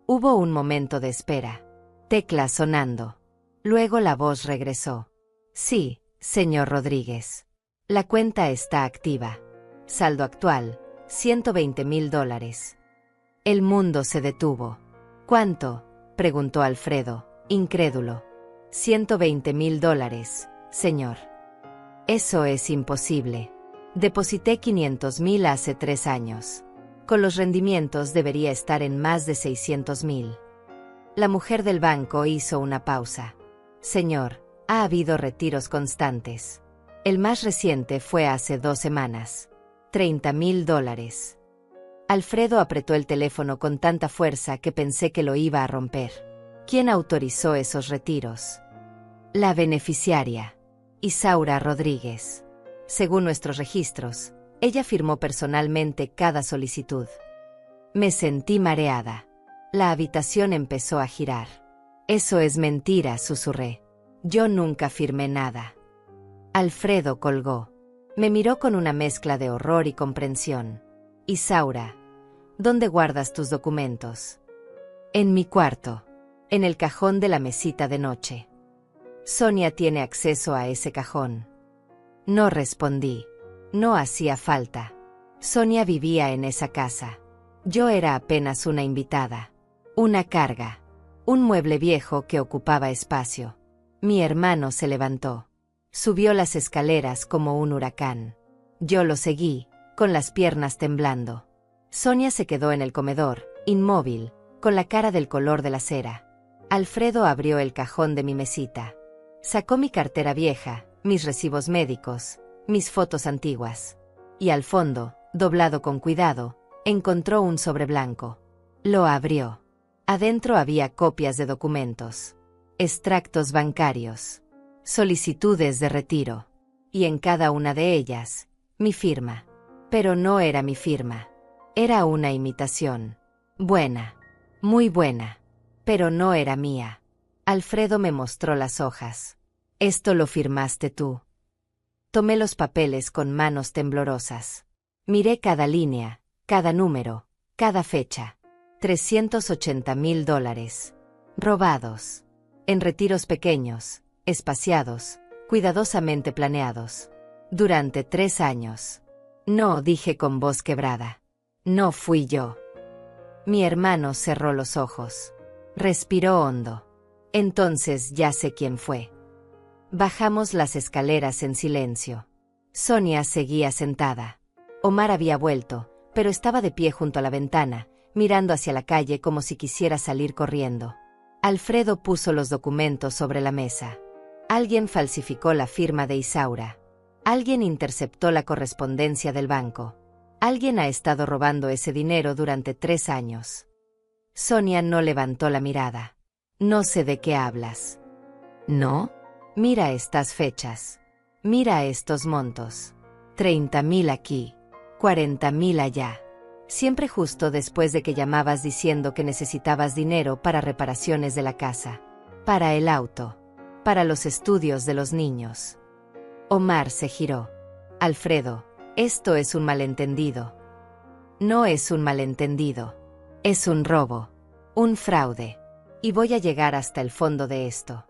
Hubo un momento de espera. Tecla sonando. Luego la voz regresó. Sí, señor Rodríguez. La cuenta está activa. Saldo actual, $120,000. El mundo se detuvo. ¿Cuánto?, preguntó Alfredo, incrédulo. $120,000, señor. Eso es imposible. Deposité 500,000 hace 3 años. Con los rendimientos debería estar en más de 600,000. La mujer del banco hizo una pausa. Señor, ha habido retiros constantes. El más reciente fue hace 2 semanas. $30,000. Alfredo apretó el teléfono con tanta fuerza que pensé que lo iba a romper. ¿Quién autorizó esos retiros? La beneficiaria, Isaura Rodríguez. Según nuestros registros, ella firmó personalmente cada solicitud. Me sentí mareada. La habitación empezó a girar. Eso es mentira, susurré. Yo nunca firmé nada. Alfredo colgó. Me miró con una mezcla de horror y comprensión. Isaura, ¿dónde guardas tus documentos? En mi cuarto. En el cajón de la mesita de noche. Sonia tiene acceso a ese cajón. No respondí. No hacía falta. Sonia vivía en esa casa. Yo era apenas una invitada. Una carga. Un mueble viejo que ocupaba espacio. Mi hermano se levantó. Subió las escaleras como un huracán. Yo lo seguí, con las piernas temblando. Sonia se quedó en el comedor, inmóvil, con la cara del color de la cera. Alfredo abrió el cajón de mi mesita. Sacó mi cartera vieja, mis recibos médicos, mis fotos antiguas. Y al fondo, doblado con cuidado, encontró un sobre blanco. Lo abrió. Adentro había copias de documentos, extractos bancarios, solicitudes de retiro. Y en cada una de ellas, mi firma. Pero no era mi firma. Era una imitación. Buena. Muy buena. Pero no era mía. Alfredo me mostró las hojas. Esto lo firmaste tú. Tomé los papeles con manos temblorosas. Miré cada línea, cada número, cada fecha. $380,000. Robados. En retiros pequeños, espaciados, cuidadosamente planeados. Durante 3 años. No, dije con voz quebrada. No fui yo. Mi hermano cerró los ojos. Respiró hondo. Entonces ya sé quién fue. Bajamos las escaleras en silencio. Sonia seguía sentada. Omar había vuelto, pero estaba de pie junto a la ventana, mirando hacia la calle como si quisiera salir corriendo. Alfredo puso los documentos sobre la mesa. Alguien falsificó la firma de Isaura. Alguien interceptó la correspondencia del banco. Alguien ha estado robando ese dinero durante 3 años. Sonia no levantó la mirada. No sé de qué hablas. ¿No? Mira estas fechas. Mira estos montos. 30,000 aquí. 40,000 allá. Siempre justo después de que llamabas diciendo que necesitabas dinero para reparaciones de la casa. Para el auto. Para los estudios de los niños. Omar se giró. Alfredo, esto es un malentendido. No es un malentendido. Es un robo. Un fraude. Y voy a llegar hasta el fondo de esto.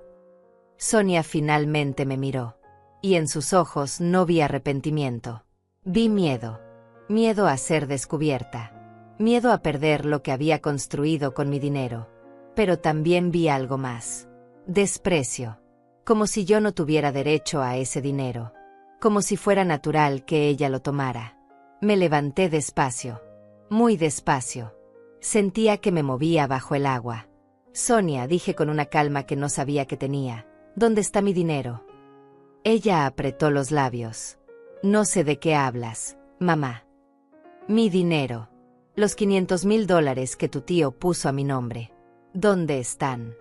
Sonia finalmente me miró. Y en sus ojos no vi arrepentimiento. Vi miedo. Miedo a ser descubierta. Miedo a perder lo que había construido con mi dinero. Pero también vi algo más. Desprecio. Como si yo no tuviera derecho a ese dinero. Como si fuera natural que ella lo tomara. Me levanté despacio. Muy despacio. Sentía que me movía bajo el agua. Sonia, dije con una calma que no sabía que tenía. ¿Dónde está mi dinero? Ella apretó los labios. No sé de qué hablas. Mamá. Mi dinero. Los $500,000 que tu tío puso a mi nombre. ¿Dónde están?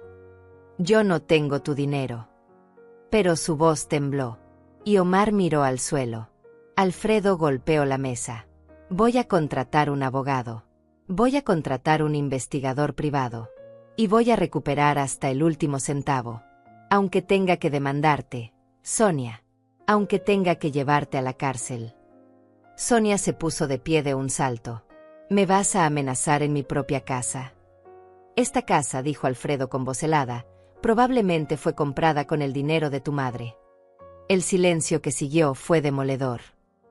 Yo no tengo tu dinero. Pero su voz tembló. Y Omar miró al suelo. Alfredo golpeó la mesa. Voy a contratar un abogado. Voy a contratar un investigador privado. Y voy a recuperar hasta el último centavo. Aunque tenga que demandarte, Sonia. Aunque tenga que llevarte a la cárcel. Sonia se puso de pie de un salto. ¿Me vas a amenazar en mi propia casa? Esta casa, dijo Alfredo con voz helada, probablemente fue comprada con el dinero de tu madre. El silencio que siguió fue demoledor.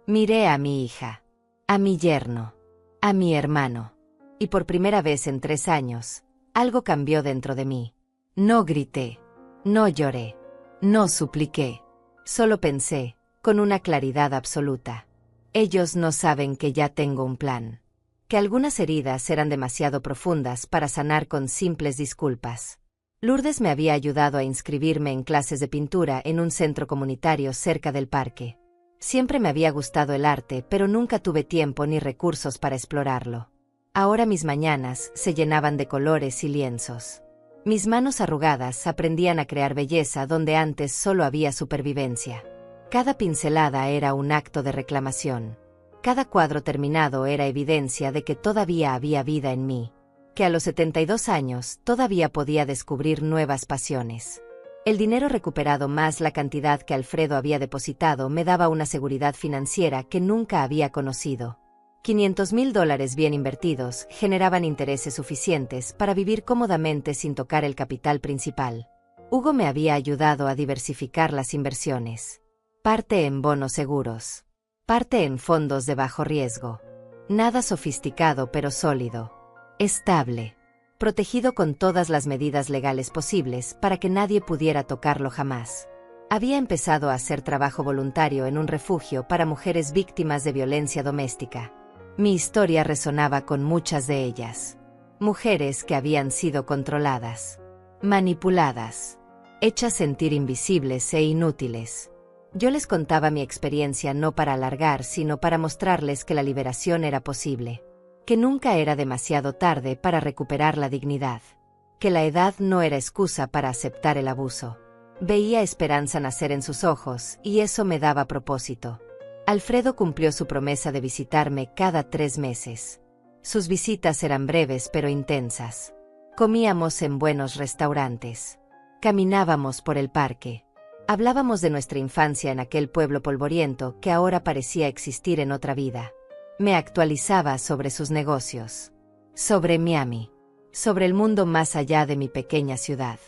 Miré a mi hija, a mi yerno, a mi hermano. Y por primera vez en 3 años, algo cambió dentro de mí. No grité, no lloré, no supliqué. Solo pensé, con una claridad absoluta. Ellos no saben que ya tengo un plan. Que algunas heridas eran demasiado profundas para sanar con simples disculpas. Lourdes me había ayudado a inscribirme en clases de pintura en un centro comunitario cerca del parque. Siempre me había gustado el arte, pero nunca tuve tiempo ni recursos para explorarlo. Ahora mis mañanas se llenaban de colores y lienzos. Mis manos arrugadas aprendían a crear belleza donde antes solo había supervivencia. Cada pincelada era un acto de reclamación. Cada cuadro terminado era evidencia de que todavía había vida en mí. Que a los 72 años todavía podía descubrir nuevas pasiones. El dinero recuperado más la cantidad que Alfredo había depositado me daba una seguridad financiera que nunca había conocido. $500,000 bien invertidos generaban intereses suficientes para vivir cómodamente sin tocar el capital principal. Hugo me había ayudado a diversificar las inversiones. Parte en bonos seguros. Parte en fondos de bajo riesgo. Nada sofisticado pero sólido. Estable. Protegido con todas las medidas legales posibles para que nadie pudiera tocarlo jamás. Había empezado a hacer trabajo voluntario en un refugio para mujeres víctimas de violencia doméstica. Mi historia resonaba con muchas de ellas. Mujeres que habían sido controladas, manipuladas, hechas sentir invisibles e inútiles. Yo les contaba mi experiencia no para alargar, sino para mostrarles que la liberación era posible. Que nunca era demasiado tarde para recuperar la dignidad. Que la edad no era excusa para aceptar el abuso. Veía esperanza nacer en sus ojos, y eso me daba propósito. Alfredo cumplió su promesa de visitarme cada 3 meses. Sus visitas eran breves pero intensas. Comíamos en buenos restaurantes. Caminábamos por el parque. Hablábamos de nuestra infancia en aquel pueblo polvoriento que ahora parecía existir en otra vida. Me actualizaba sobre sus negocios. Sobre Miami. Sobre el mundo más allá de mi pequeña ciudad.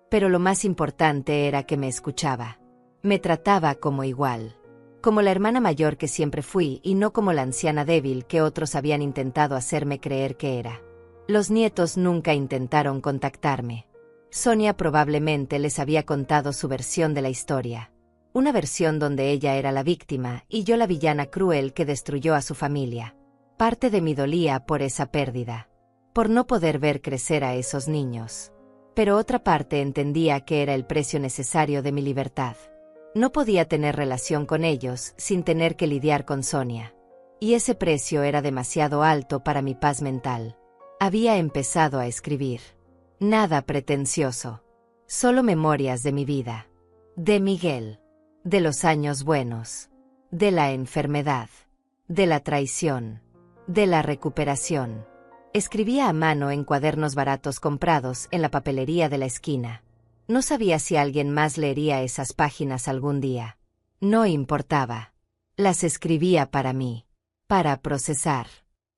Pero lo más importante era que me escuchaba. Me trataba como igual. Como la hermana mayor que siempre fui y no como la anciana débil que otros habían intentado hacerme creer que era. Los nietos nunca intentaron contactarme. Sonia probablemente les había contado su versión de la historia. Una versión donde ella era la víctima y yo la villana cruel que destruyó a su familia. Parte de mí dolía por esa pérdida. Por no poder ver crecer a esos niños. Pero otra parte entendía que era el precio necesario de mi libertad. No podía tener relación con ellos sin tener que lidiar con Sonia. Y ese precio era demasiado alto para mi paz mental. Había empezado a escribir. Nada pretencioso. Solo memorias de mi vida. De Miguel. De los años buenos. De la enfermedad. De la traición. De la recuperación. Escribía a mano en cuadernos baratos comprados en la papelería de la esquina. No sabía si alguien más leería esas páginas algún día. No importaba. Las escribía para mí. Para procesar.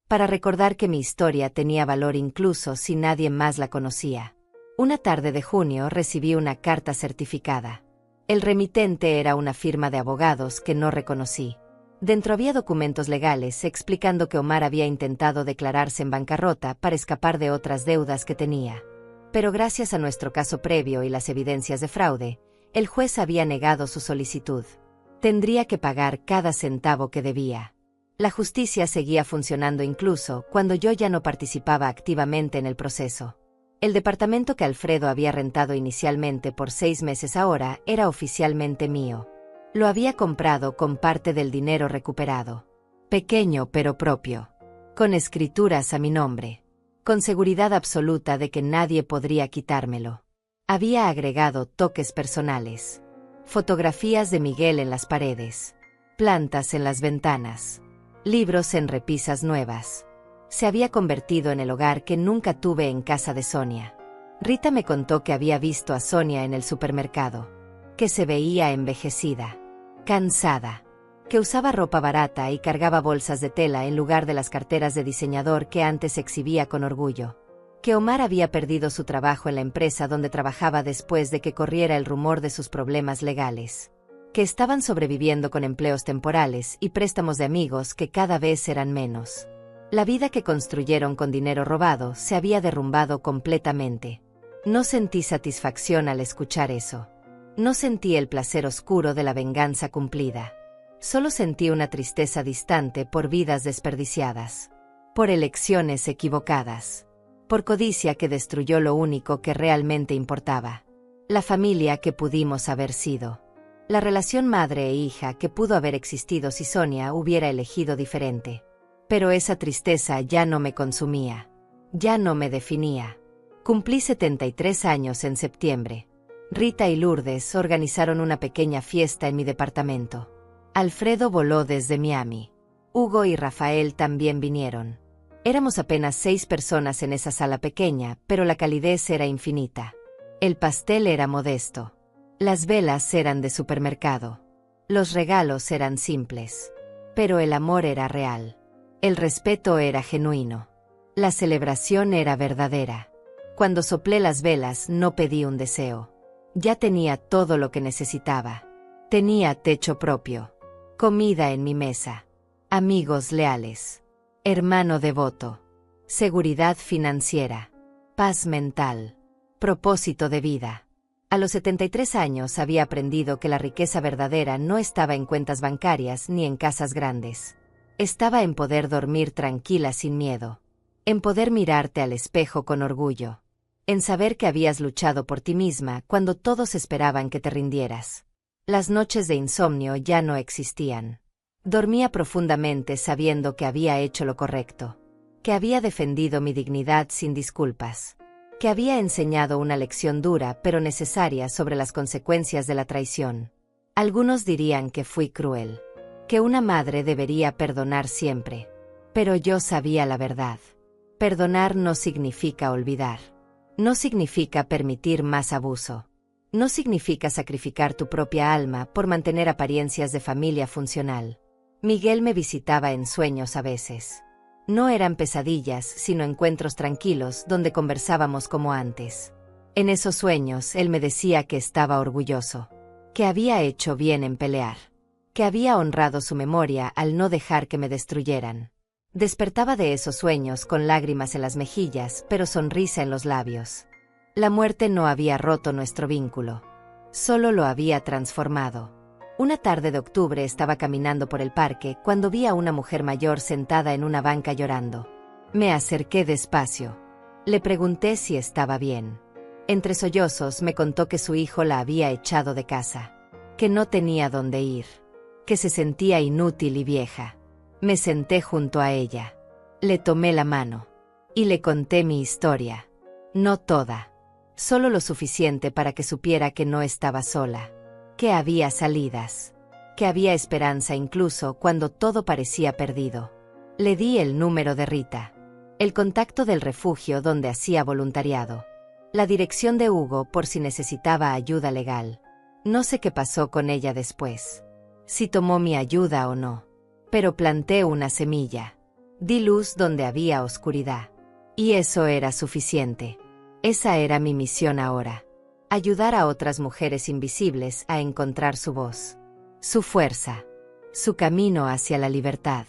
Para recordar que mi historia tenía valor incluso si nadie más la conocía. Una tarde de junio recibí una carta certificada. El remitente era una firma de abogados que no reconocí. Dentro había documentos legales explicando que Omar había intentado declararse en bancarrota para escapar de otras deudas que tenía. Pero gracias a nuestro caso previo y las evidencias de fraude, el juez había negado su solicitud. Tendría que pagar cada centavo que debía. La justicia seguía funcionando incluso cuando yo ya no participaba activamente en el proceso. El departamento que Alfredo había rentado inicialmente por 6 meses ahora era oficialmente mío. Lo había comprado con parte del dinero recuperado. pequeño pero propio, con escrituras a mi nombre, con seguridad absoluta de que nadie podría quitármelo. Había agregado toques personales, fotografías de Miguel en las paredes, plantas en las ventanas, libros en repisas nuevas. Se había convertido en el hogar que nunca tuve en casa de Sonia. Rita me contó que había visto a Sonia en el supermercado, que se veía envejecida, cansada, que usaba ropa barata y cargaba bolsas de tela en lugar de las carteras de diseñador que antes exhibía con orgullo, que Omar había perdido su trabajo en la empresa donde trabajaba después de que corriera el rumor de sus problemas legales, que estaban sobreviviendo con empleos temporales y préstamos de amigos que cada vez eran menos. La vida que construyeron con dinero robado se había derrumbado completamente. No sentí satisfacción al escuchar eso. No sentí el placer oscuro de la venganza cumplida. Solo sentí una tristeza distante por vidas desperdiciadas, por elecciones equivocadas, por codicia que destruyó lo único que realmente importaba, la familia que pudimos haber sido, la relación madre e hija que pudo haber existido si Sonia hubiera elegido diferente. Pero esa tristeza ya no me consumía, ya no me definía. Cumplí 73 años en septiembre. Rita y Lourdes organizaron una pequeña fiesta en mi departamento. Alfredo voló desde Miami. Hugo y Rafael también vinieron. Éramos apenas 6 personas en esa sala pequeña, pero la calidez era infinita. El pastel era modesto. Las velas eran de supermercado. Los regalos eran simples. Pero el amor era real. El respeto era genuino. La celebración era verdadera. Cuando soplé las velas no pedí un deseo. Ya tenía todo lo que necesitaba. Tenía techo propio, comida en mi mesa, amigos leales, hermano devoto, seguridad financiera, paz mental, propósito de vida. A los 73 años había aprendido que la riqueza verdadera no estaba en cuentas bancarias ni en casas grandes. Estaba en poder dormir tranquila sin miedo, en poder mirarte al espejo con orgullo, en saber que habías luchado por ti misma cuando todos esperaban que te rindieras. Las noches de insomnio ya no existían. Dormía profundamente sabiendo que había hecho lo correcto, que había defendido mi dignidad sin disculpas, que había enseñado una lección dura pero necesaria sobre las consecuencias de la traición. Algunos dirían que fui cruel, que una madre debería perdonar siempre. Pero yo sabía la verdad. Perdonar no significa olvidar. No significa permitir más abuso. No significa sacrificar tu propia alma por mantener apariencias de familia funcional. Miguel me visitaba en sueños a veces. No eran pesadillas, sino encuentros tranquilos donde conversábamos como antes. En esos sueños él me decía que estaba orgulloso, que había hecho bien en pelear, que había honrado su memoria al no dejar que me destruyeran. Despertaba de esos sueños con lágrimas en las mejillas, pero sonrisa en los labios. La muerte no había roto nuestro vínculo, solo lo había transformado. Una tarde de octubre estaba caminando por el parque cuando vi a una mujer mayor sentada en una banca llorando. Me acerqué despacio. Le pregunté si estaba bien. Entre sollozos me contó que su hijo la había echado de casa, que no tenía dónde ir, que se sentía inútil y vieja. Me senté junto a ella. Le tomé la mano y le conté mi historia. No toda, solo lo suficiente para que supiera que no estaba sola, que había salidas, que había esperanza incluso cuando todo parecía perdido. Le di el número de Rita, el contacto del refugio donde hacía voluntariado, la dirección de Hugo por si necesitaba ayuda legal. No sé qué pasó con ella después, si tomó mi ayuda o no, pero planté una semilla. Di luz donde había oscuridad. Y eso era suficiente. Esa era mi misión ahora. Ayudar a otras mujeres invisibles a encontrar su voz, su fuerza, su camino hacia la libertad.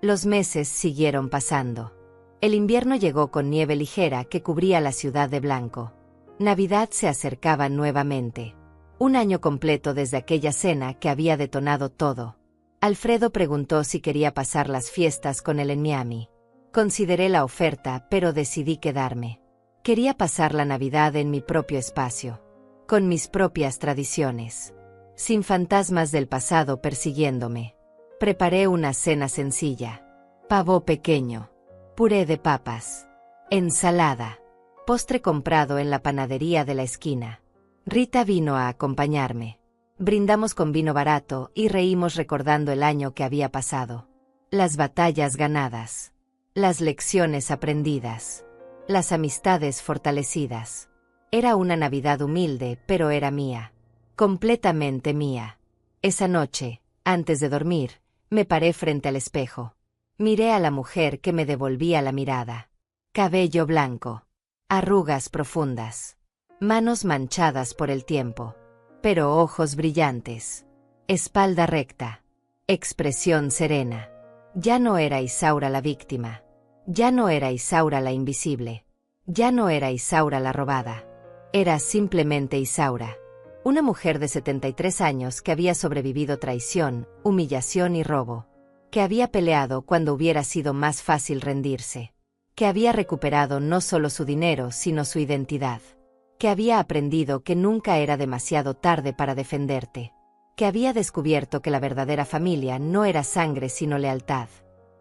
Los meses siguieron pasando. El invierno llegó con nieve ligera que cubría la ciudad de blanco. Navidad se acercaba nuevamente. Un año completo desde aquella cena que había detonado todo. Alfredo preguntó si quería pasar las fiestas con él en Miami. Consideré la oferta, pero decidí quedarme. Quería pasar la Navidad en mi propio espacio, con mis propias tradiciones, sin fantasmas del pasado persiguiéndome. Preparé una cena sencilla. Pavo pequeño, puré de papas, ensalada, postre comprado en la panadería de la esquina. Rita vino a acompañarme. Brindamos con vino barato y reímos recordando el año que había pasado. Las batallas ganadas, las lecciones aprendidas, las amistades fortalecidas. Era una Navidad humilde, pero era mía. Completamente mía. Esa noche, antes de dormir, me paré frente al espejo. Miré a la mujer que me devolvía la mirada. Cabello blanco, arrugas profundas, manos manchadas por el tiempo, pero ojos brillantes, espalda recta, expresión serena. Ya no era Isaura la víctima. Ya no era Isaura la invisible. Ya no era Isaura la robada. Era simplemente Isaura. Una mujer de 73 años que había sobrevivido traición, humillación y robo. Que había peleado cuando hubiera sido más fácil rendirse. Que había recuperado no solo su dinero sino su identidad. Que había aprendido que nunca era demasiado tarde para defenderte. Que había descubierto que la verdadera familia no era sangre sino lealtad.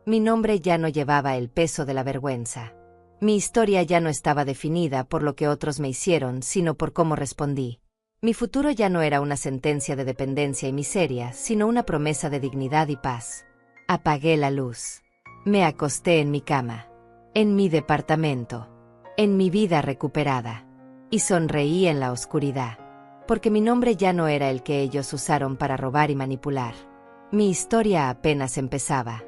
Mi nombre ya no llevaba el peso de la vergüenza. Mi historia ya no estaba definida por lo que otros me hicieron sino por cómo respondí. Mi futuro ya no era una sentencia de dependencia y miseria, sino una promesa de dignidad y paz. Apagué la luz. Me acosté en mi cama. En mi departamento. En mi vida recuperada. Y sonreí en la oscuridad. Porque mi nombre ya no era el que ellos usaron para robar y manipular. Mi historia apenas empezaba.